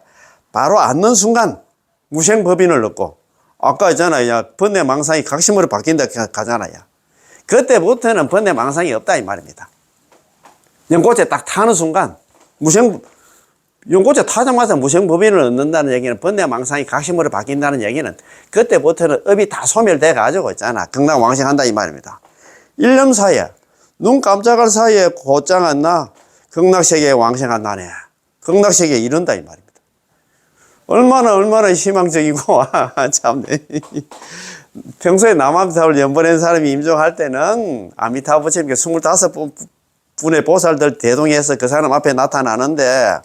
바로 앉는 순간 무생법인을 넣고, 아까 있잖아. 야, 번뇌망상이 각심으로 바뀐다 가잖아요. 그때부터는 번뇌망상이 없다 이 말입니다. 연꽃에 딱 타는 순간 연꽃에 타자마자 무생법인을 얻는다는 얘기는 번뇌망상이 각심으로 바뀐다는 얘기는 그때부터는 업이 다 소멸돼 가지고 있잖아. 극락왕생한다 이 말입니다. 1년 사이에 눈 깜짝할 사이에 곧장 안 나 극락세계에 왕생한다네. 극락세계에 이른다 이 말입니다. 얼마나 희망적이고 참네. 평소에 남아미타불 연번한 사람이 임종할 때는 아미타 부처님께 25분의 보살들 대동해서 그 사람 앞에 나타나는데,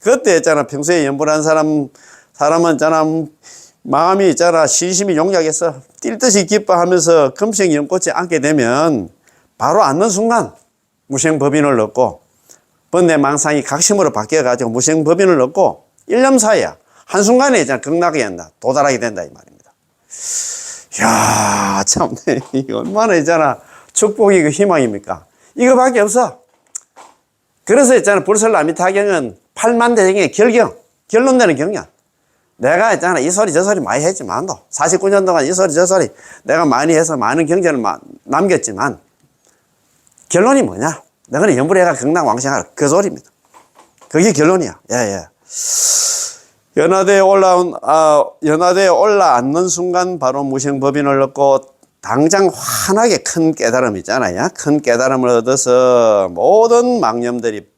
그때 있잖아. 평소에 연번한 사람은 있잖아. 마음이 있잖아. 신심이 용약해서 뛸 듯이 기뻐하면서 금색 연꽃에 앉게 되면 바로 앉는 순간 무생법인을 얻고, 번뇌망상이 각심으로 바뀌어가지고 무생법인을 얻고 1년 사이에 한순간에 있잖아. 극락에 도달하게 된다 이 말입니다. 이야, 참, 이게 얼마나 있잖아. 축복이고 희망입니까? 이거밖에 없어. 그래서 있잖아. 불설라미타경은 8만 대경의 결론되는 경이야. 내가 있잖아. 이 소리 저 소리 많이 했지만도 49년 동안 이 소리 저 소리 내가 많이 해서 많은 경전을 남겼지만 결론이 뭐냐? 너는 연불해가 극락왕생하라. 그 소리입니다. 그게 결론이야. 예. 연화대에 올라앉는 순간 바로 무생법인을 얻고 당장 환하게 큰 깨달음 있잖아요. 큰 깨달음을 얻어서 모든 망념들이,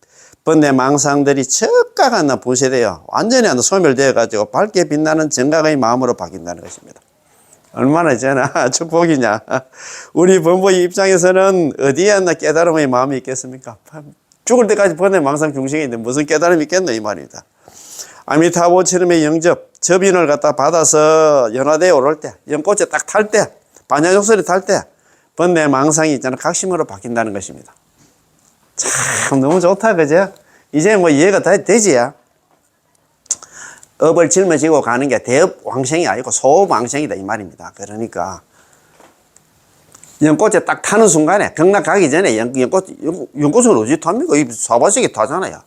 번뇌망상들이 즉각 하나 분쇄되어 완전히 하나 소멸되어 가지고 밝게 빛나는 정각의 마음으로 바뀐다는 것입니다. 얼마나 있잖아. 축복이냐. 우리 범부의 입장에서는 어디에 하나 깨달음의 마음이 있겠습니까? 죽을 때까지 번뇌망상 중생이 있는데 무슨 깨달음이 있겠노 이 말입니다. 아미타부처님의 접인을 갖다 받아서 연화대에 오를 때, 연꽃에 딱 탈 때, 반야족설이 탈 때, 번뇌망상이 있잖아. 각심으로 바뀐다는 것입니다. 참, 너무 좋다, 그죠? 이제 뭐 이해가 다 되지, 야? 업을 짊어지고 가는 게 대업왕생이 아니고 소업왕생이다, 이 말입니다. 그러니까, 연꽃에 딱 타는 순간에, 극락 가기 전에 연꽃은 어디 탑니까? 이 사바sek에 타잖아요.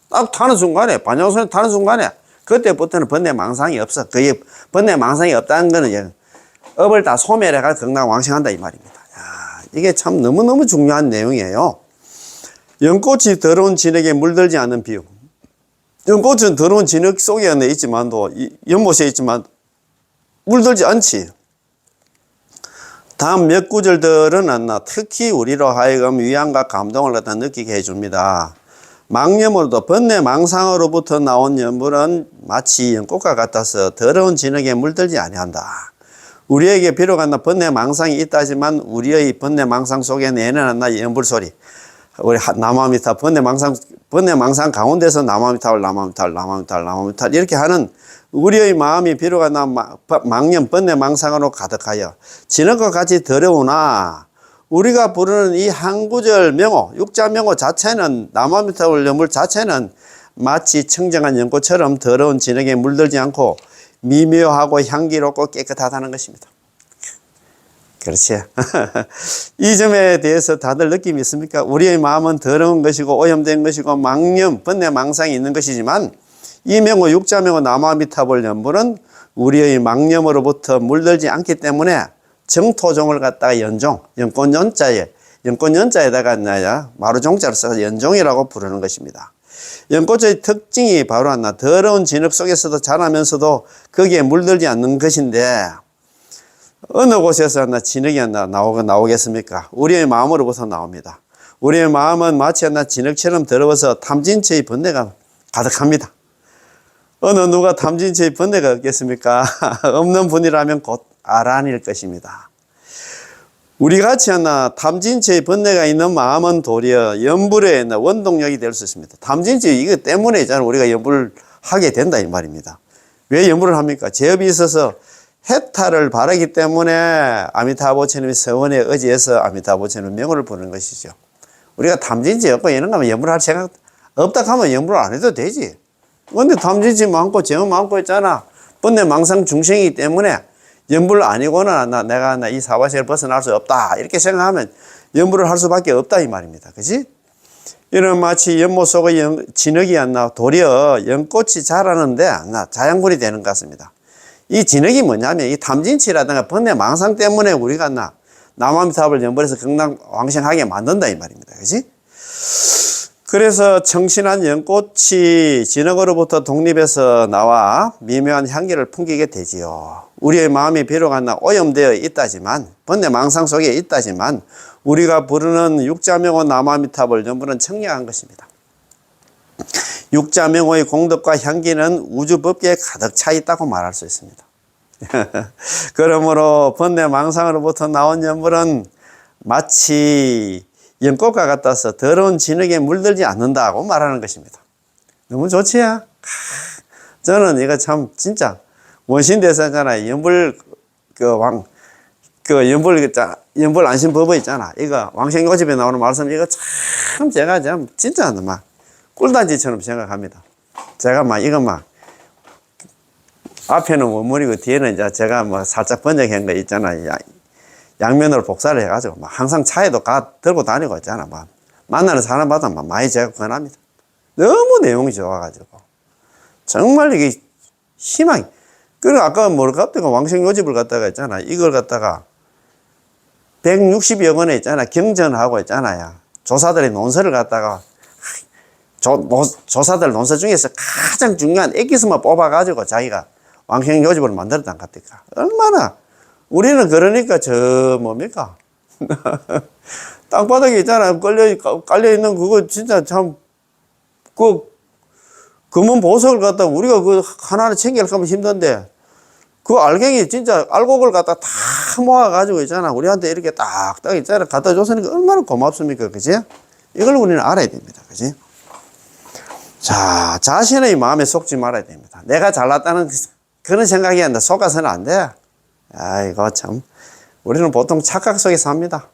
딱 타는 순간에, 반야족설이 타는 순간에, 그때부터는 번뇌망상이 없어. 그게 번뇌망상이 없다는 거는 업을 다 소멸해가 극락왕생한다 이 말입니다. 야, 이게 참 너무너무 중요한 내용이에요. 연꽃이 더러운 진흙에 물들지 않는 비유. 연꽃은 더러운 진흙 속에 있지만도, 연못에 있지만 물들지 않지. 다음 몇 구절들은 특히 우리로 하여금 위안과 감동을 갖다 느끼게 해줍니다. 망념으로도 번뇌망상으로부터 나온 연불은 마치 연꽃과 같아서 더러운 진흙에 물들지 아니한다. 우리에게 비록 번뇌망상이 있다지만 우리의 번뇌망상 속에 내는 연불소리, 우리 남아미타 번뇌망상 가운데서 남아미타를 이렇게 하는 우리의 마음이 비록 망념 번뇌망상으로 가득하여 진흙과 같이 더러우나 우리가 부르는 이 한 구절 명호, 육자 명호 자체는, 남아미타불 연불 자체는 마치 청정한 연꽃처럼 더러운 진흙에 물들지 않고 미묘하고 향기롭고 깨끗하다는 것입니다. 그렇지. 이 점에 대해서 다들 느낌이 있습니까? 우리의 마음은 더러운 것이고 오염된 것이고 망념, 번뇌망상이 있는 것이지만 이 명호, 육자 명호, 남아미타불 연불은 우리의 망념으로부터 물들지 않기 때문에 정토종을 갖다가 연꽃연자에다가 마루종자를 써서 연종이라고 부르는 것입니다. 연꽃의 특징이 바로 더러운 진흙 속에서도 자라면서도 거기에 물들지 않는 것인데, 어느 곳에서 진흙이 나오겠습니까? 우리의 마음으로부터 나옵니다. 우리의 마음은 마치 진흙처럼 더러워서 탐진체의 번뇌가 가득합니다. 어느 누가 탐진체의 번뇌가 없겠습니까? 없는 분이라면 곧 아란일 것입니다. 우리 같이 하나 탐진체의 번뇌가 있는 마음은 도리어 연불의 원동력이 될 수 있습니다. 탐진체 이거 때문에 있잖아 우리가 연불을 하게 된다 이 말입니다. 왜 연불을 합니까? 제업이 있어서 해탈을 바라기 때문에 아미타부처님의 서원에 의지해서 아미타부처님 명호를 부르는 것이죠. 우리가 탐진치 없고 이런 거면 연불을 할 생각 없다 하면 연불을 안 해도 되지. 근데 탐진치 많고 제업 많고 있잖아. 번뇌 망상 중생이기 때문에 연불 아니고는 내가 이 사바세를 벗어날 수 없다 이렇게 생각하면 연불을 할 수밖에 없다 이 말입니다. 그지? 이런 마치 연못 속의 진흙이 안 나 도리어 연꽃이 자라는데 안 나 자양분이 되는 것 같습니다. 이 진흙이 뭐냐면 이 탐진치라든가 번뇌 망상 때문에 우리가 남아미타불 연불에서 극락왕생하게 만든다 이 말입니다. 그지? 그래서 청신한 연꽃이 진흙으로부터 독립해서 나와 미묘한 향기를 풍기게 되지요. 우리의 마음이 비록 오염되어 있다지만 번뇌 망상 속에 있다지만 우리가 부르는 육자명호 남아미타불 연불은 청량한 것입니다. 육자명호의 공덕과 향기는 우주법계에 가득 차 있다고 말할 수 있습니다. 그러므로 번뇌 망상으로부터 나온 연불은 마치 연꽃과 같아서 더러운 진흙에 물들지 않는다고 말하는 것입니다. 너무 좋지요? 저는 이거 참 진짜 원신대사잖아요. 연불 연불 안심법어 있잖아. 이거 왕생요집에 나오는 말씀 이거 참 제가 참 진짜 막 꿀단지처럼 생각합니다. 제가 이거 앞에는 원문이고 뒤에는 이제 제가 살짝 번역한 거 있잖아요. 양면으로 복사를 해가지고 항상 차에도 들고 다니고 있잖아. 만나는 사람마다 많이 제가 권합니다. 너무 내용이 좋아가지고 정말 이게 희망이. 그리고 아까 갑자기 왕생요집을 갖다가 있잖아. 이걸 갖다가 160여 권에 있잖아. 경전하고 있잖아요. 조사들의 논설을 갖다가 조사들 논설 중에서 가장 중요한 엑기스만 뽑아가지고 자기가 왕생요집을 만들었단 갑니까? 얼마나 우리는 그러니까 뭡니까? 땅바닥에 있잖아. 깔려있는 그거 진짜 참, 금은 보석을 갖다가 우리가 하나하나 챙기려면 힘든데, 그 알갱이 진짜 알곡을 갖다가 다 모아가지고 있잖아. 우리한테 이렇게 딱딱 있잖아. 갖다 줬으니까 얼마나 고맙습니까? 그지? 이걸 우리는 알아야 됩니다. 그지? 자, 자신의 마음에 속지 말아야 됩니다. 내가 잘났다는 그런 생각이 안 돼. 속아서는 안 돼. 아이고 참 우리는 보통 착각 속에 삽니다.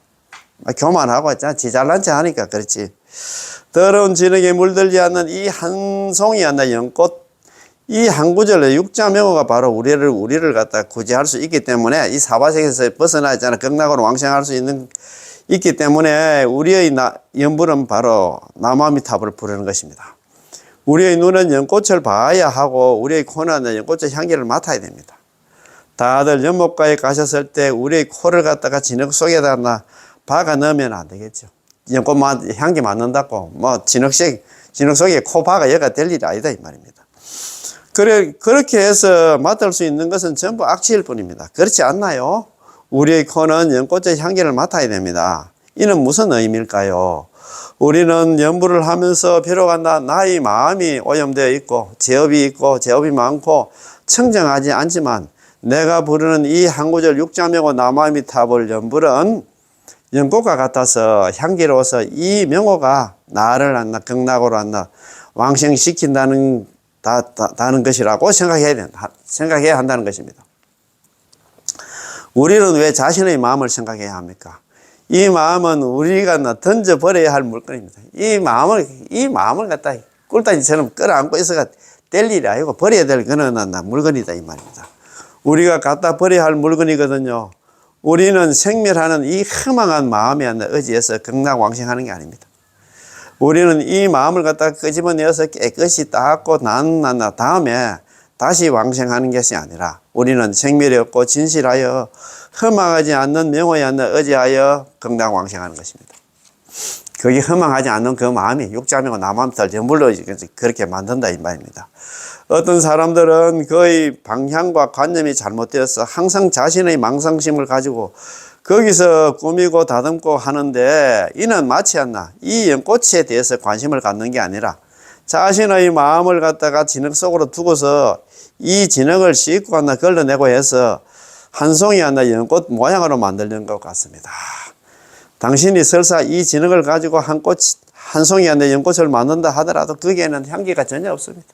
교만하고 있잖아. 지 잘난 체 하니까 그렇지. 더러운 진흙에 물들지 않는 이 한 송이 연꽃 이 한 구절의 육자명호가 바로 우리를 갖다 구제할 수 있기 때문에 이 사바세에서 벗어나 있잖아. 극락으로 왕생할 수 있기 때문에 우리의 연불은 바로 남아미타불을 부르는 것입니다. 우리의 눈은 연꽃을 봐야 하고 우리의 코는 연꽃의 향기를 맡아야 됩니다. 다들 연못가에 가셨을 때 우리의 코를 갖다가 진흙 속에다 박아 넣으면 안 되겠죠. 연꽃 향기 맡는다고 진흙 속에 코 박아 여가 될 일이 아니다 이 말입니다. 그렇게 해서 맡을 수 있는 것은 전부 악취일 뿐입니다. 그렇지 않나요? 우리의 코는 연꽃의 향기를 맡아야 됩니다. 이는 무슨 의미일까요? 우리는 연불을 하면서 비록 나의 마음이 오염되어 있고 제업이 많고 청정하지 않지만 내가 부르는 이 한 구절 육자명호 남아미타불 연불은 연꽃과 같아서 향기로워서 이 명호가 나를 극락으로 왕생시킨다는 것이라고 생각해야 한다는 것입니다. 우리는 왜 자신의 마음을 생각해야 합니까? 이 마음은 우리가 던져버려야 할 물건입니다. 이 마음을 갖다 꿀단지처럼 끌어안고 있어가 될 일이 아니고 버려야 될 그런 물건이다 이 말입니다. 우리가 갖다 버려야 할 물건이거든요. 우리는 생멸하는 이 허망한 마음에 의지해서 극락왕생하는 게 아닙니다. 우리는 이 마음을 갖다 끄집어내어서 깨끗이 닦고 난 다음에 다시 왕생하는 것이 아니라 우리는 생멸이 없고 진실하여 허망하지 않는 명호에 의지하여 극락왕생하는 것입니다. 그게 허망하지 않는 그 마음이 육자명호 남아미타불 연불로 그렇게 만든다 이 말입니다. 어떤 사람들은 거의 방향과 관념이 잘못되어서 항상 자신의 망상심을 가지고 거기서 꾸미고 다듬고 하는데 이는 마치 이 연꽃에 대해서 관심을 갖는 게 아니라 자신의 마음을 갖다가 진흙 속으로 두고서 이 진흙을 씻고 걸러내고 해서 한 송이 하나 연꽃 모양으로 만들는 것 같습니다. 당신이 설사 이 진흙을 가지고 한 송이 하나 연꽃을 만든다 하더라도 거기에는 향기가 전혀 없습니다.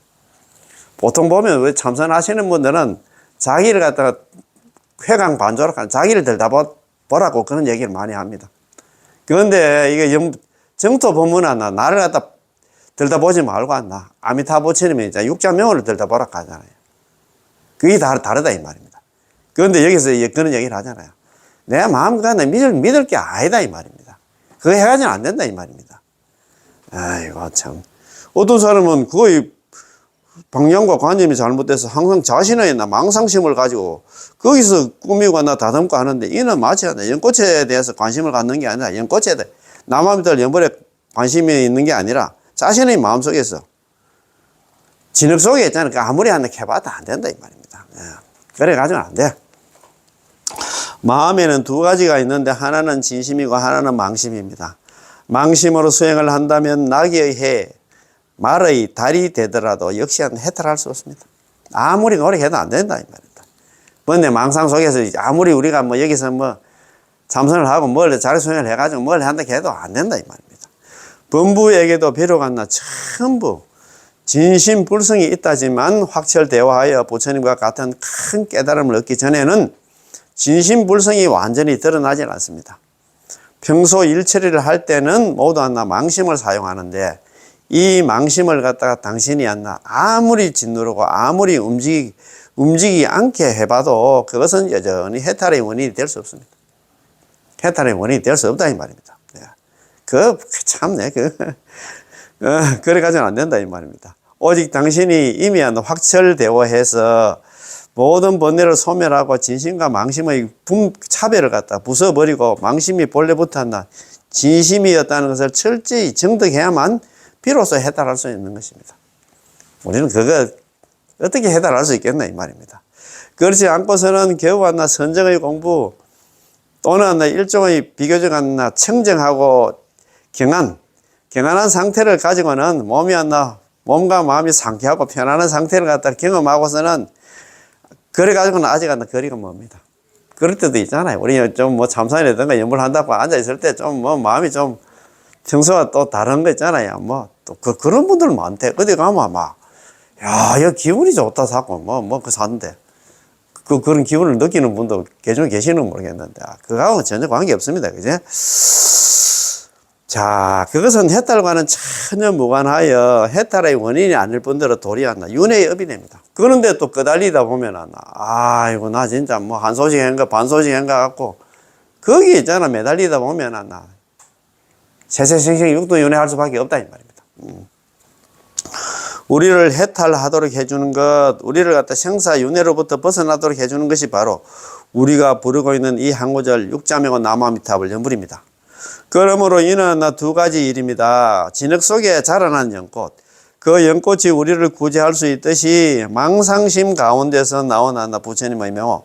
보통 보면 왜 참선하시는 분들은 자기를 갖다가 회광반조락한 자기를 들다 보라고 그런 얘기를 많이 합니다. 그런데 이게 정토 법문하나 나를 갖다 들다 보지 말고 한다. 아미타 부처님이 육자명호를 들다 보라 하잖아요. 그게 다르다 이 말입니다. 그런데 여기서 그런 얘기를 하잖아요. 내 마음가짐 믿을 게 아니다 이 말입니다. 그거 해가지고는 안 된다 이 말입니다. 아이고 참. 어떤 사람은 거의 방향과 관념이 잘못돼서 항상 자신의 망상심을 가지고 거기서 꾸미고 다듬고 하는데 이는 맞지 않아요. 연꽃에 대해서 관심을 갖는 게 아니라 연꽃에 대해 남아미들 연불에 관심이 있는 게 아니라 자신의 마음속에서 진흙 속에 있잖아요. 아무리 하나 해봐도 안 된다 이 말입니다. 그래 가지고는 안 돼. 마음에는 두 가지가 있는데 하나는 진심이고 하나는 망심입니다. 망심으로 수행을 한다면 낙의 해, 말의 달이 되더라도 역시 해탈할 수 없습니다. 아무리 노력해도 안 된다 이 말입니다. 근데 망상 속에서 아무리 우리가 여기서 참선을 하고 뭘 잘 수행을 해가지고 뭘 한다 해도 안 된다 이 말입니다. 범부에게도 비록 전부 진심불성이 있다지만 확철대화하여 부처님과 같은 큰 깨달음을 얻기 전에는 진심불성이 완전히 드러나질 않습니다. 평소 일처리를 할 때는 모두 망심을 사용하는데 이 망심을 갖다가 당신이 아무리 짓누르고 아무리 움직이지 않게 해봐도 그것은 여전히 해탈의 원인이 될 수 없습니다. 해탈의 원인이 될 수 없다 이 말입니다. 참네 그래 가지고는 안 된다 이 말입니다. 오직 당신이 이미 확철대오해서 모든 번뇌를 소멸하고 진심과 망심의 차별을 갖다 부숴버리고 망심이 본래부터 진심이었다는 것을 철저히 정득해야만 비로소 해탈할 수 있는 것입니다. 우리는 그거 어떻게 해탈할 수 있겠나 이 말입니다. 그렇지 않고서는 겨우 선정의 공부 또는 일종의 비교적 청정하고 경안한 상태를 가지고는 몸과 마음이 상쾌하고 편안한 상태를 갖다 경험하고서는 그래 가지고는 아직 거리가 멉니다. 그럴 때도 있잖아요. 우리 좀 참선이라든가 연불 한다고 앉아 있을 때 좀 마음이 좀 평소와 또 다른 거 있잖아요. 또 그런 분들 많대. 어디 가면 야, 기분이 좋다 자꾸 그 사는데 그런 기분을 느끼는 분도 계시는 모르겠는데 그거하고는 전혀 관계 없습니다. 그제? 자, 그것은 해탈과는 전혀 무관하여 해탈의 원인이 아닐 뿐더러 도리어 윤회의 업이 됩니다. 그런데 또 끄달리다 보면 아이고 나 진짜 한 소식 한가 반 소식 한가 갖고 거기 있잖아 매달리다 보면 세세생생 육도윤회 할 수밖에 없다 이 말입니다. 우리를 해탈하도록 해주는 것, 우리를 갖다 생사윤회로부터 벗어나도록 해주는 것이 바로 우리가 부르고 있는 이 한구절 육자명호 남아미타불 연불입니다. 그러므로 이는 두 가지 일입니다. 진흙 속에 자라난 연꽃, 그 연꽃이 우리를 구제할 수 있듯이 망상심 가운데서 나온 부처님의 명호,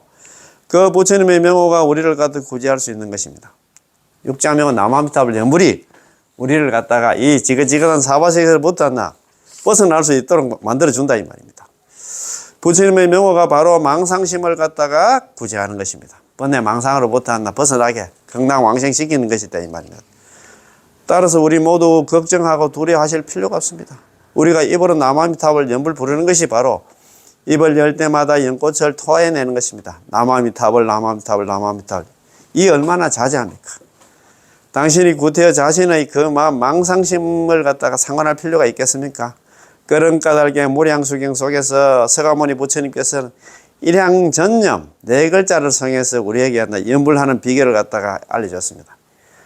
그 부처님의 명호가 우리를 갖다 구제할 수 있는 것입니다. 육자명호 남아미타불 연불이 우리를 갖다가 이 지긋지긋한 사바세계로부터 벗어날 수 있도록 만들어준다 이 말입니다. 부처님의 명호가 바로 망상심을 갖다가 구제하는 것입니다. 번뇌 망상으로부터 벗어나게 건강왕생시키는 것이다 이 말입니다. 따라서 우리 모두 걱정하고 두려워하실 필요가 없습니다. 우리가 입으로 남아미타불 연불 부르는 것이 바로 입을 열 때마다 연꽃을 토해내는 것입니다. 남아미타불 남아미타불 남아미타불. 이 얼마나 자제합니까? 당신이 구태여 자신의 그 망상심을 갖다가 상관할 필요가 있겠습니까? 그런 까닭에 무량수경 속에서 서가모니 부처님께서는 일향전념 네 글자를 성해서 우리에게 연불하는 비결을 갖다가 알려줬습니다.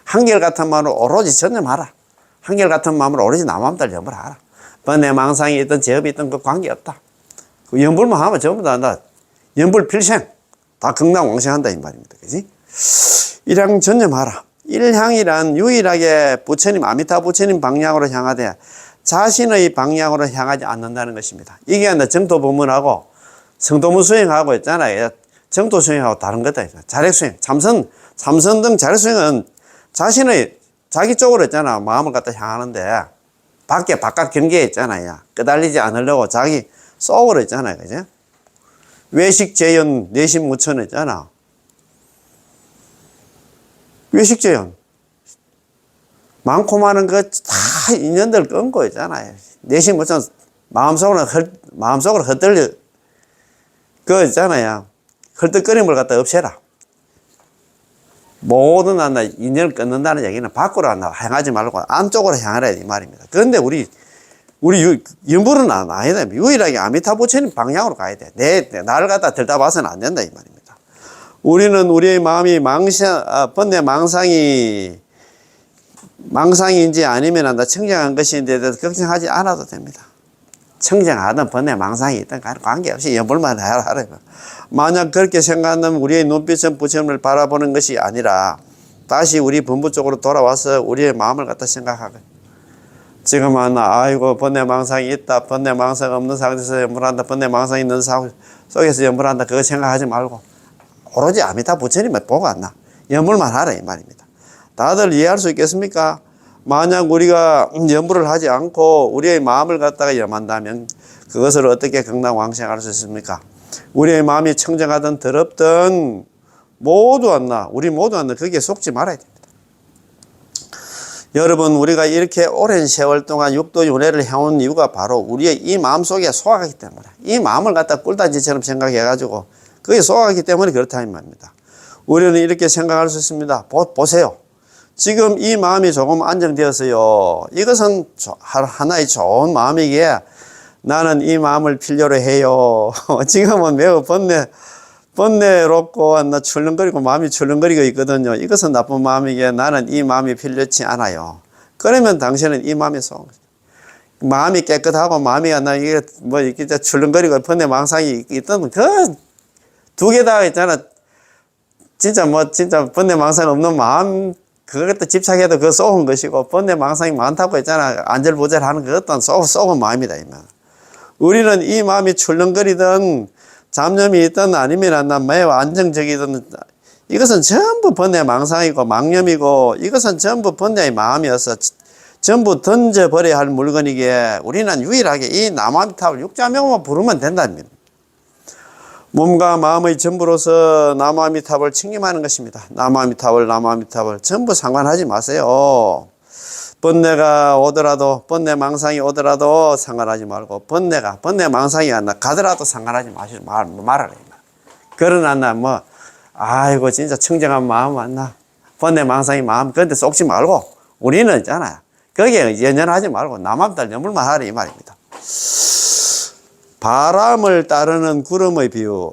한결 같은 마음으로 오로지 전념하라. 한결 같은 마음으로 오로지 남아미타불 연불하라. 번뇌 망상이 있든 제업이 있든 그 관계없다. 그 연불만 하면 전부 다 연불 필생 다 극락왕생한다 이 말입니다. 그지? 일향전념하라. 일향이란 유일하게 부처님 아미타 부처님 방향으로 향하되 자신의 방향으로 향하지 않는다는 것입니다. 이게 정토 법문하고 성도문 수행하고 있잖아요. 정토 수행하고 다른 거다. 자력 수행, 참선 등 자력 수행은 자기 쪽으로 있잖아. 마음을 갖다 향하는데 바깥 경계에 있잖아요. 끄달리지 않으려고 자기 속으로 있잖아요. 그죠? 외식 재연 내심 무천에 있잖아. 외식제한. 많고 많은 거 다 인연들 끊고 있잖아요. 내심 무슨 마음속으로 헛들려, 그거 있잖아요. 헐떡거림을 갖다 없애라. 모든 하나 인연을 끊는다는 얘기는 밖으로 하나 향하지 말고 안쪽으로 향하라 이 말입니다. 그런데 우리 연불은 아니다. 유일하게 아미타 부처님 방향으로 가야 돼. 나를 갖다 들다 봐서는 안 된다 이 말입니다. 우리는 우리의 마음이 번뇌 망상인지 아니면 청정한 것인데 대해서 걱정하지 않아도 됩니다. 청정하든 번뇌 망상이 있든 관계없이 연불만 하라. 만약 그렇게 생각한다면 우리의 눈빛은 부처님을 바라보는 것이 아니라 다시 우리 본부 쪽으로 돌아와서 우리의 마음을 갖다 생각하고, 지금은 아이고 번뇌 망상이 있다, 번뇌 망상 없는 상태에서 연불한다, 번뇌 망상이 있는 속에서 연불한다, 그거 생각하지 말고 오로지 아미타 부처님을 보고 왔나 연불만 하라 이 말입니다. 다들 이해할 수 있겠습니까? 만약 우리가 연불을 하지 않고 우리의 마음을 갖다가 염한다면 그것을 어떻게 극락왕생할 수 있습니까? 우리의 마음이 청정하든 더럽든 우리 모두 왔나 거기에 속지 말아야 됩니다. 여러분, 우리가 이렇게 오랜 세월 동안 육도윤회를 해온 이유가 바로 우리의 이 마음 속에 속하기 때문에, 이 마음을 갖다 꿀단지처럼 생각해가지고 그게 속하기 때문에 그렇다 이 말입니다. 우리는 이렇게 생각할 수 있습니다. 보세요. 지금 이 마음이 조금 안정되었어요. 이것은 하나의 좋은 마음이기에 나는 이 마음을 필요로 해요. 지금은 매우 번뇌롭고 출렁거리고 마음이 출렁거리고 있거든요. 이것은 나쁜 마음이기에 나는 이 마음이 필요치 않아요. 그러면 당신은 이 마음이 마음이 깨끗하고 마음이 이게 이렇게 출렁거리고 번뇌 망상이 있던 그 두 개 다 있잖아. 진짜 번뇌 망상 없는 마음, 그것도 집착해도 그거 속은 것이고, 번뇌 망상이 많다고 했잖아. 안절부절하는 그것도 속은 마음이다 이 말. 우리는 이 마음이 출렁거리든 잡념이 있든 아니면 매우 안정적이든 이것은 전부 번뇌 망상이고 망념이고, 이것은 전부 번뇌의 마음이어서 전부 던져버려야 할 물건이기에 우리는 유일하게 이 남아미타불 육자명만 부르면 된답니다. 몸과 마음의 전부로서 남아미타불을 책임하는 것입니다. 남아미타불 전부 상관하지 마세요. 번뇌가 오더라도, 번뇌 망상이 오더라도 상관하지 말고, 번뇌 망상이 가더라도 상관하지 말아라. 그러나 아이고 진짜 청정한 마음 왔나, 번뇌 망상이 마음, 그런데 속지 말고 우리는 있잖아요. 거기에 연연하지 말고 남아미타불 연불만 하라 이 말입니다. 바람을 따르는 구름의 비유.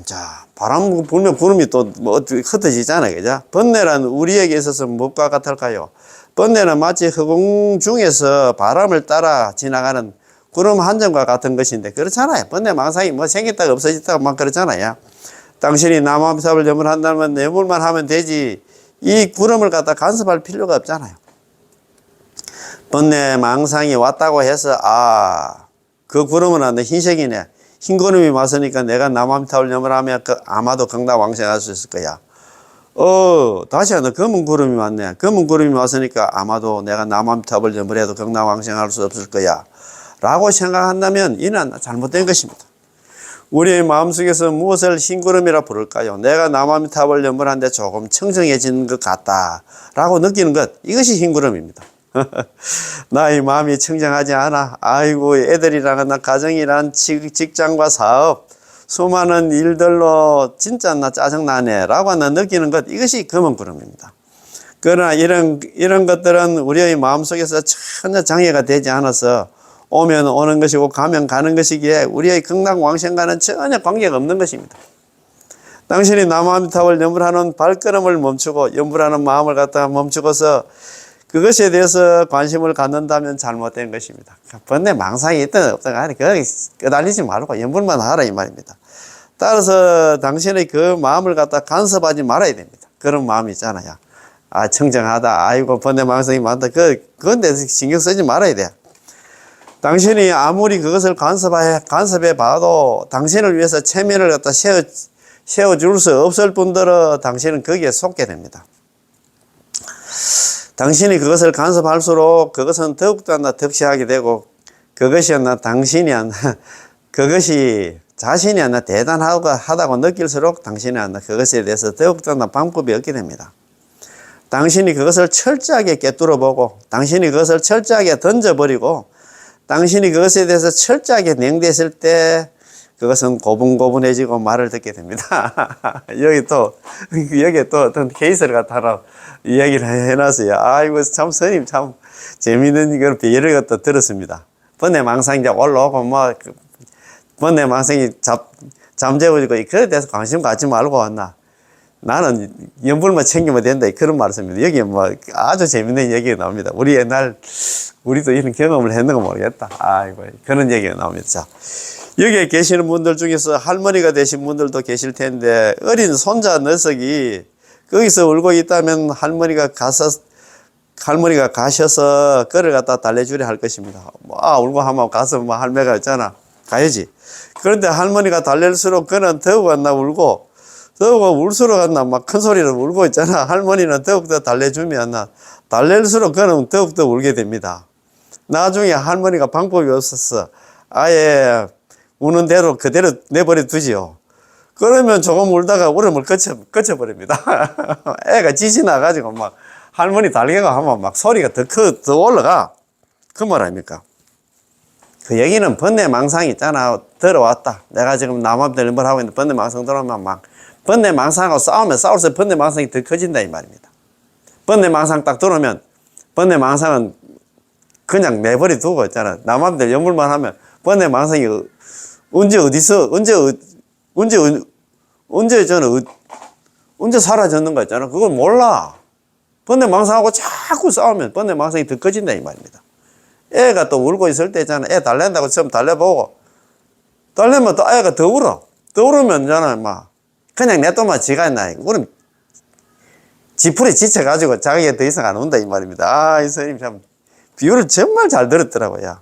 자, 바람 불면 구름이 또 흩어지잖아요. 그죠? 번뇌란 우리에게 있어서 무엇과 같을까요? 번뇌는 마치 허공 중에서 바람을 따라 지나가는 구름 한 점과 같은 것인데, 그렇잖아요. 번뇌 망상이 생겼다가 없어졌다가 막 그렇잖아요. 당신이 남아미타불 연불한다면 연불만 하면 되지, 이 구름을 갖다 간섭할 필요가 없잖아요. 번뇌 망상이 왔다고 해서 그 구름은 흰색이네, 흰 구름이 왔으니까 내가 남아미타불 연불하면 아마도 극락왕생할 수 있을 거야. 다시 검은 구름이 왔네. 검은 구름이 왔으니까 아마도 내가 남아미타불 연불해도 극락왕생할 수 없을 거야 라고 생각한다면 이는 잘못된 것입니다. 우리의 마음속에서 무엇을 흰 구름이라 부를까요? 내가 남아미타불 연불하는데 조금 청정해지는 것 같다 라고 느끼는 것, 이것이 흰 구름입니다. 나의 마음이 청정하지 않아. 아이고, 애들이랑 가정이란 직장과 사업, 수많은 일들로 진짜 나 짜증나네 라고 느끼는 것, 이것이 검은 구름입니다. 그러나 이런 것들은 우리의 마음속에서 전혀 장애가 되지 않아서 오면 오는 것이고 가면 가는 것이기에 우리의 극락왕생과는 전혀 관계가 없는 것입니다. 당신이 남아미타불 연불하는 발걸음을 멈추고 연불하는 마음을 갖다가 멈추고서 그것에 대해서 관심을 갖는다면 잘못된 것입니다. 번뇌 망상이 있든 없든 간에 그거 끄달리지 말고 연불만 하라 이 말입니다. 따라서 당신의 그 마음을 갖다 간섭하지 말아야 됩니다. 그런 마음이 있잖아요. 청정하다, 아이고 번뇌 망상이 많다, 그건 대해서 신경 쓰지 말아야 돼. 당신이 아무리 그것을 간섭해 봐도 당신을 위해서 체면을 갖다 세워줄 수 없을 뿐더러 당신은 거기에 속게 됩니다. 당신이 그것을 간섭할수록 그것은 더욱더 득시하게 되고, 그것이 그것이 자신이 대단하다고 느낄수록 당신이 그것에 대해서 더욱더 방법이 없게 됩니다. 당신이 그것을 철저하게 꿰뚫어 보고, 당신이 그것을 철저하게 던져버리고, 당신이 그것에 대해서 철저하게 냉대했을 때 그것은 고분고분해지고 말을 듣게 됩니다. 여기 또 어떤 케이스를 갖다 하나 이야기를 해놨어요. 아이고, 참, 스님 참 재미있는 이걸 예를 갖다 들었습니다. 번뇌망상이 이제 올라오고, 번뇌망상이 잠재워지고, 그에 대해서 관심 갖지 말고 왔나. 나는 연불만 챙기면 된다. 그런 말씀입니다. 여기 아주 재밌는 얘기가 나옵니다. 우리도 이런 경험을 했는가 모르겠다. 아이고, 그런 얘기가 나옵니다. 자, 여기에 계시는 분들 중에서 할머니가 되신 분들도 계실 텐데, 어린 손자 녀석이 거기서 울고 있다면 할머니가 가셔서 그를 갖다 달래주려 할 것입니다. 울고 하면 가서 할매가 있잖아. 가야지. 그런데 할머니가 달랠수록 그는 더욱 울고, 더욱 울수록 큰 소리로 울고 있잖아. 할머니는 더욱더 달래주면 달랠수록 그는 더욱더 울게 됩니다. 나중에 할머니가 방법이 없어서 아예 우는 대로 그대로 내버려 두지요. 그러면 조금 울다가 울음을 거쳐버립니다. 애가 짖이 나가지고 할머니 달래가 하면 소리가 더 올라가. 그 말 아닙니까? 그 얘기는 번뇌망상이 있잖아. 들어왔다. 내가 지금 남한테 뭘 하고 있는데 번뇌망상 들어오면 번뇌망상하고 싸울수록 번뇌망상이 더 커진다 이 말입니다. 번뇌망상 딱 들어오면 번뇌망상은 그냥 내버려 두고 있잖아. 남한테 연물만 하면 번뇌망상이 언제 사라졌는 거 있잖아. 그걸 몰라. 번뇌망상하고 자꾸 싸우면 번뇌망상이 더 커진다 이 말입니다. 애가 또 울고 있을 때 있잖아. 애 달랜다고 처음 달래보고 달래면 또 애가 더 울어. 더 울으면 있잖아. 그냥 냅두면 지가 있나. 우리는 지풀이 지쳐가지고 자기가 더 이상 안 온다 이 말입니다. 이 선생님 참 비유를 정말 잘 들었더라고요.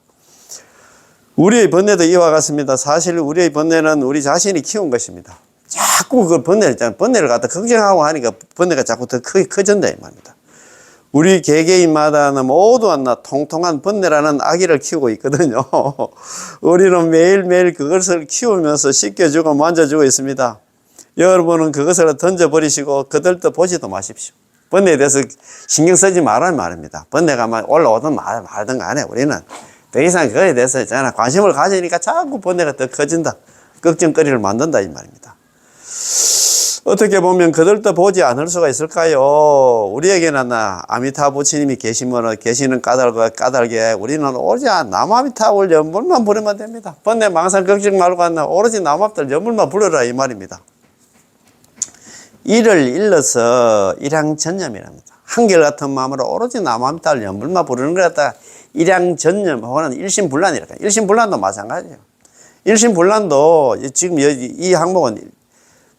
우리의 번뇌도 이와 같습니다. 사실 우리의 번뇌는 우리 자신이 키운 것입니다. 자꾸 그 번뇌를 갖다 걱정하고 하니까 번뇌가 자꾸 더 크게 커진다 이 말입니다. 우리 개개인마다는 모두 통통한 번뇌라는 아기를 키우고 있거든요. 우리는 매일매일 그것을 키우면서 씻겨주고 만져주고 있습니다. 여러분은 그것을 던져버리시고 그들도 보지도 마십시오. 번뇌에 대해서 신경 쓰지 말라는 말입니다. 번뇌가 올라오든 말든 간에 우리는 더 이상 그거에 대해서 있잖아. 관심을 가지니까 자꾸 번뇌가 더 커진다. 걱정거리를 만든다 이 말입니다. 어떻게 보면 그들도 보지 않을 수가 있을까요? 우리에게는 아미타 부처님이 계시는 까닭에 우리는 오로지 남아미타불 연불만 부르면 됩니다. 번뇌망상 걱정 말고 오로지 남아미타 연불만 불러라 이 말입니다. 이를 일러서 일향전념이랍니다. 한결같은 마음으로 오로지 남아미타 연불만 부르는 걸 갖다 일향전념 혹은 일심불란이랄까. 일심불란도 마찬가지예요. 일심불란도 지금 이 항목은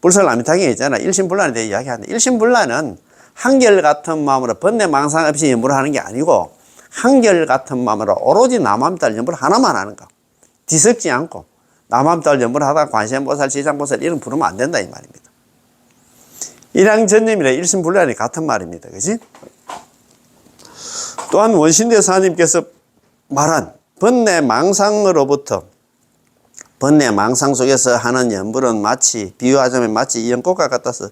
불설아미타경에 있잖아. 일심불란에 대해 이야기하는데, 일심불란은 한결같은 마음으로 번뇌망상 없이 연불을 하는 게 아니고 한결같은 마음으로 오로지 남아미타 연불 하나만 하는 거. 뒤섞지 않고 남아미타 연불을 하다가 관세음보살, 지장보살 이런 부르면 안 된다 이 말입니다. 일향전념이라 일심불란이 같은 말입니다. 그지? 또한 원신대사님께서 말한 번뇌망상 속에서 하는 연불은 비유하자면 마치 연꽃과 같아서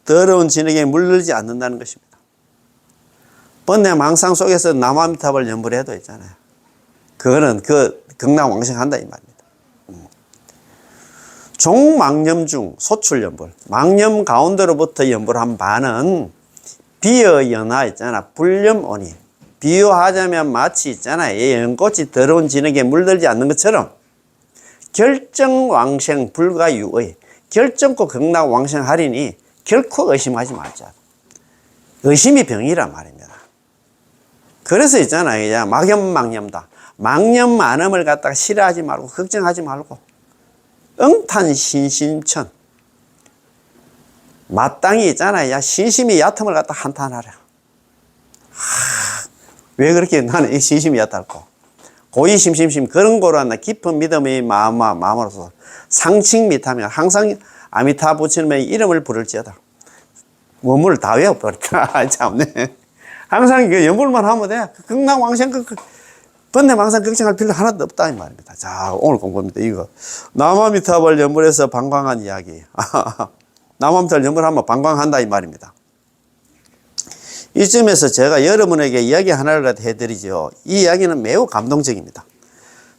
더러운 진흙에 물들지 않는다는 것입니다. 번뇌망상 속에서 남아미타불 연불해도 있잖아요. 그거는 극락왕생한다 이 말입니다. 종망념 중 소출연불, 망념 가운데로부터 연불한 바는 비어연화 있잖아. 불념오니. 비유하자면 마치 있잖아. 이 연꽃이 더러운 진흙에 물들지 않는 것처럼 결정왕생 불가유의, 결정코 극락왕생하리니 결코 의심하지 말자. 의심이 병이란 말입니다. 그래서 있잖아요. 막연망념다. 망념 많음을 갖다가 싫어하지 말고 걱정하지 말고 응탄신심천, 마땅히 있잖아요. 신심이 얕음을 갖다 한탄하라. 왜 그렇게 나는 이 신심이 얕달고 고이심심심 그런 거로 한다. 깊은 믿음의 마음으로서 상칭미타며 항상 아미타 부처님의 이름을 부를지어다. 원문을 다 외워버렸다. 참네. 항상 그 연불만 하면 돼. 극락왕생 번뇌망상 걱정할 필요 하나도 없다 이 말입니다. 자, 오늘 공부입니다. 이거 남아미타불 연불에서 방광한 이야기. 남아미타불 연불하면 방광한다 이 말입니다. 이쯤에서 제가 여러분에게 이야기 하나를 해드리죠. 이 이야기는 매우 감동적입니다.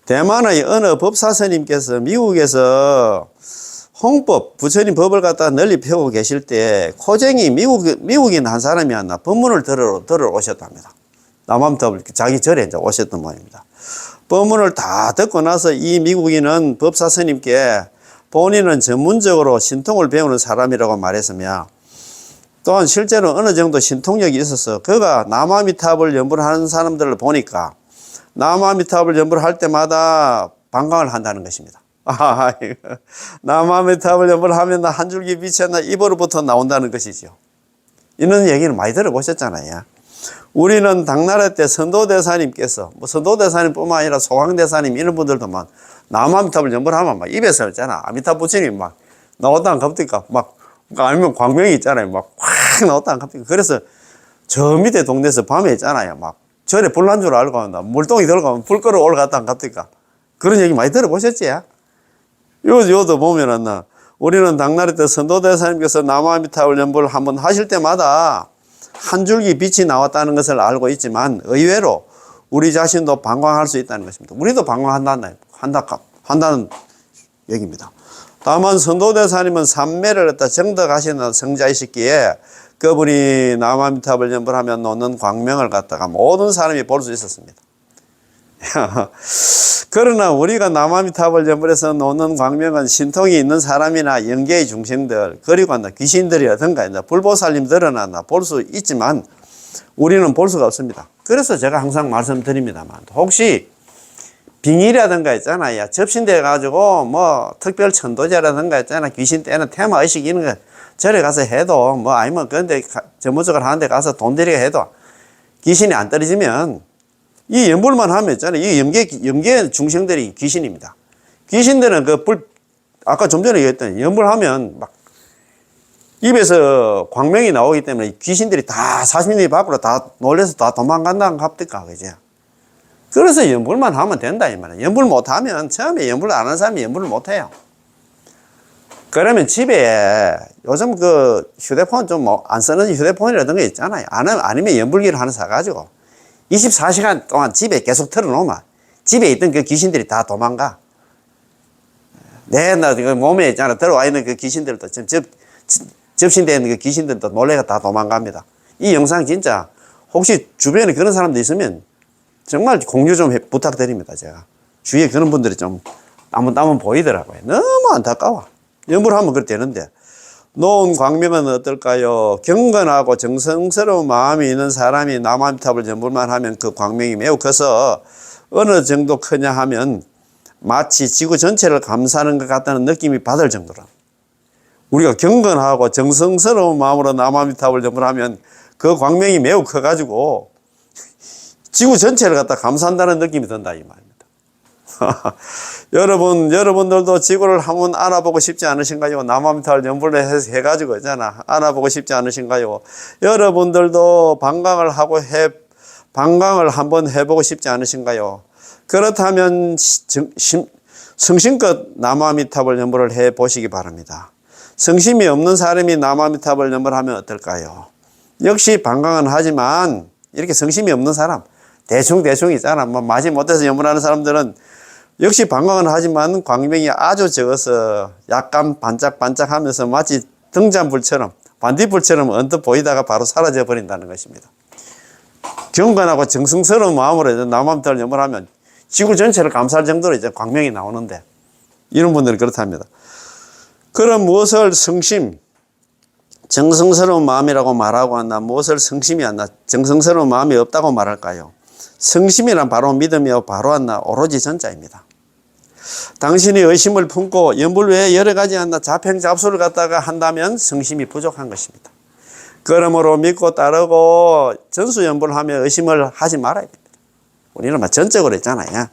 대만의 어느 법사스님께서 미국에서 홍법, 부처님 법을 갖다 널리 펴고 계실 때 코쟁이 미국인 한 사람이 하나 법문을 들어 오셨답니다. 남암탑을 자기 절에 이제 오셨던 모양입니다. 법문을 다 듣고 나서 이 미국인은 법사스님께 본인은 전문적으로 신통을 배우는 사람이라고 말했으며 또한 실제로 어느 정도 신통력이 있어서 그가 남아미탑을 연불 하는 사람들을 보니까 남아미탑을 연불 할 때마다 방광을 한다는 것입니다. 남아미탑을 연불 하면 한 줄기 빛이 입으로부터 나온다는 것이죠. 이런 얘기를 많이 들어보셨잖아요. 우리는 당나라 때 선도대사님께서 선도대사님뿐만 아니라 소강대사님 이런 분들도 막 남아미탑을 연불하면 막 입에서 있잖아. 아미탑 부처님이 막 나왔다는 겁니까? 막 아니면 광명이 있잖아요. 막 확 나왔다는 겁니까? 그래서 저 밑에 동네에서 밤에 있잖아요. 막 절에 불 난 줄 알고 물동이 들어가면 불 끌어 올라갔다는 겁니까? 그런 얘기 많이 들어보셨지? 요도 보면은 우리는 당나라 때 선도대사님께서 남아미탑을 연불 한번 하실 때마다 한 줄기 빛이 나왔다는 것을 알고 있지만 의외로 우리 자신도 방광할 수 있다는 것입니다. 우리도 방광한다는 얘기입니다. 다만 선도대사님은 삼매를 갖다 정덕하시는 성자이시기에 그분이 남아미탑을 연불하면 놓는 광명을 갖다가 모든 사람이 볼 수 있었습니다. 그러나 우리가 남아미탑을 연불해서 놓는 광명은 신통이 있는 사람이나 영계의 중생들 그리고 귀신들이라든가 불보살님들은 볼 수 있지만 우리는 볼 수가 없습니다. 그래서 제가 항상 말씀드립니다만 혹시 빙의라든가 있잖아요. 접신돼 가지고 뭐 특별 천도제라든가 있잖아. 귀신 때는 테마의식 이런 거 절에 가서 해도 뭐 아니면 그런데 전문적으로 하는 데 가서 돈 들이게 해도 귀신이 안 떨어지면 이 연불만 하면 있잖아요. 이 영계 중생들이 귀신입니다. 귀신들은 아까 좀 전에 얘기했던 연불하면 막 입에서 광명이 나오기 때문에 귀신들이 다 40mm 밖으로 다 놀래서 다 도망간다는 겁니까? 그죠? 그래서 연불만 하면 된다 이 말이에요. 연불 못하면 처음에 연불 안 하는 사람이 연불을 못해요. 그러면 집에 요즘 휴대폰 좀 안 쓰는 휴대폰이라든가 있잖아요. 아니면 연불기를 하나 사가지고 24시간 동안 집에 계속 틀어놓으면 집에 있던 그 귀신들이 다 도망가. 몸에 있잖아. 들어와 있는 그 귀신들도 접신되어 있는 그 귀신들도 놀래가 다 도망갑니다. 이 영상 진짜 혹시 주변에 그런 사람도 있으면 정말 공유 좀 부탁드립니다. 제가 주위에 그런 분들이 좀 따문 보이더라고요. 너무 안타까워. 연불하면 그렇게 되는데 놓은 광명은 어떨까요? 경건하고 정성스러운 마음이 있는 사람이 남아미탑을 연불만 하면 그 광명이 매우 커서 어느 정도 크냐 하면 마치 지구 전체를 감싸는 것 같다는 느낌이 받을 정도로 우리가 경건하고 정성스러운 마음으로 남아미탑을 연불하면 그 광명이 매우 커가지고 지구 전체를 갖다 감싼다는 느낌이 든다 이 말입니다. 여러분들도 지구를 한번 알아보고 싶지 않으신가요? 남아미탑을 연불을 해가지고 있잖아. 알아보고 싶지 않으신가요? 여러분들도 방광을 한번 해보고 싶지 않으신가요? 그렇다면 성심껏 남아미탑을 연불을 해 보시기 바랍니다. 성심이 없는 사람이 남아미탑을 연불하면 어떨까요? 역시 방광은 하지만 이렇게 성심이 없는 사람 대충 있잖아. 뭐 마지 못해서 연불하는 사람들은 역시 방광은 하지만 광명이 아주 적어서 약간 반짝반짝하면서 마치 등잔불처럼 반딧불처럼 언뜻 보이다가 바로 사라져 버린다는 것입니다. 경건하고 정성스러운 마음으로 남아미탑을 연불하면 지구 전체를 감쌀 정도로 이제 광명이 나오는데 이런 분들은 그렇답니다. 그럼 무엇을 정성스러운 마음이라고 말하고 한다. 무엇을 성심이 한다. 정성스러운 마음이 없다고 말할까요? 성심이란 바로 믿음이요 바로 한다. 오로지 전자입니다. 당신이 의심을 품고 연불 외에 여러 가지 한다. 자평잡수를 갖다가 한다면 성심이 부족한 것입니다. 그러므로 믿고 따르고 전수연불하며 의심을 하지 말아야 됩니다. 우리는 전적으로 있잖아요.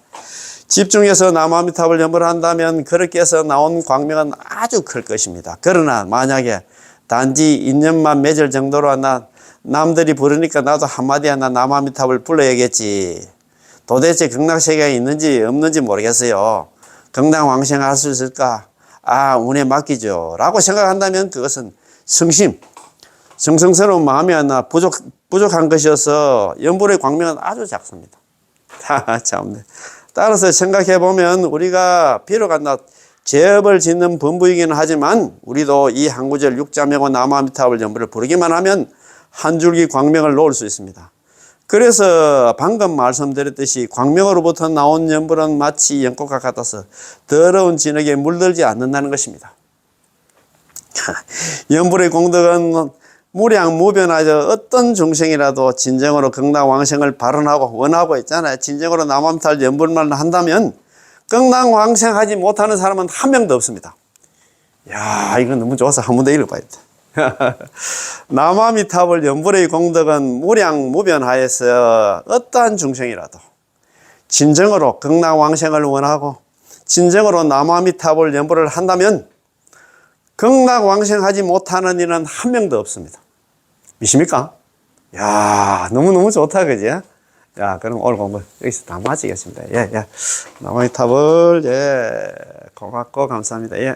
집중해서 남아미탑을 연불한다면 그렇게 해서 나온 광명은 아주 클 것입니다. 그러나 만약에 단지 인연만 맺을 정도로 한다. 남들이 부르니까 나도 한마디 하나 남아미탑을 불러야겠지. 도대체 극락세계가 있는지 없는지 모르겠어요. 극락왕생할 수 있을까? 운에 맡기죠. 라고 생각한다면 그것은 정성스러운 마음이 하나 부족한 것이어서 연불의 광명은 아주 작습니다. 참. 따라서 생각해 보면 우리가 비록 한다 제업을 짓는 범부이기는 하지만 우리도 이 한구절 육자명호 나무아미타불 연불을 부르기만 하면 한 줄기 광명을 놓을 수 있습니다. 그래서 방금 말씀드렸듯이 광명으로부터 나온 연불은 마치 연꽃과 같아서 더러운 진흙에 물들지 않는다는 것입니다. 연불의 공덕은 무량무변하여 어떤 중생이라도 진정으로 극락왕생을 발언하고 원하고 있잖아요. 진정으로 나무아미타불 연불만 한다면 극락왕생하지 못하는 사람은 한 명도 없습니다. 야, 이거 너무 좋아서 한 번 더 읽어봐야겠다. 나무아미타불 연불의 공덕은 무량무변하여서 어떠한 중생이라도 진정으로 극락왕생을 원하고 진정으로 나무아미타불 연불을 한다면 극락왕생하지 못하는 이는 한 명도 없습니다. 믿습니까? 야, 너무너무 좋다, 그지? 야, 그럼 오늘 공부 여기서 다 마치겠습니다. 예, 예. 나무아미타불, 예. 고맙고 감사합니다. 예.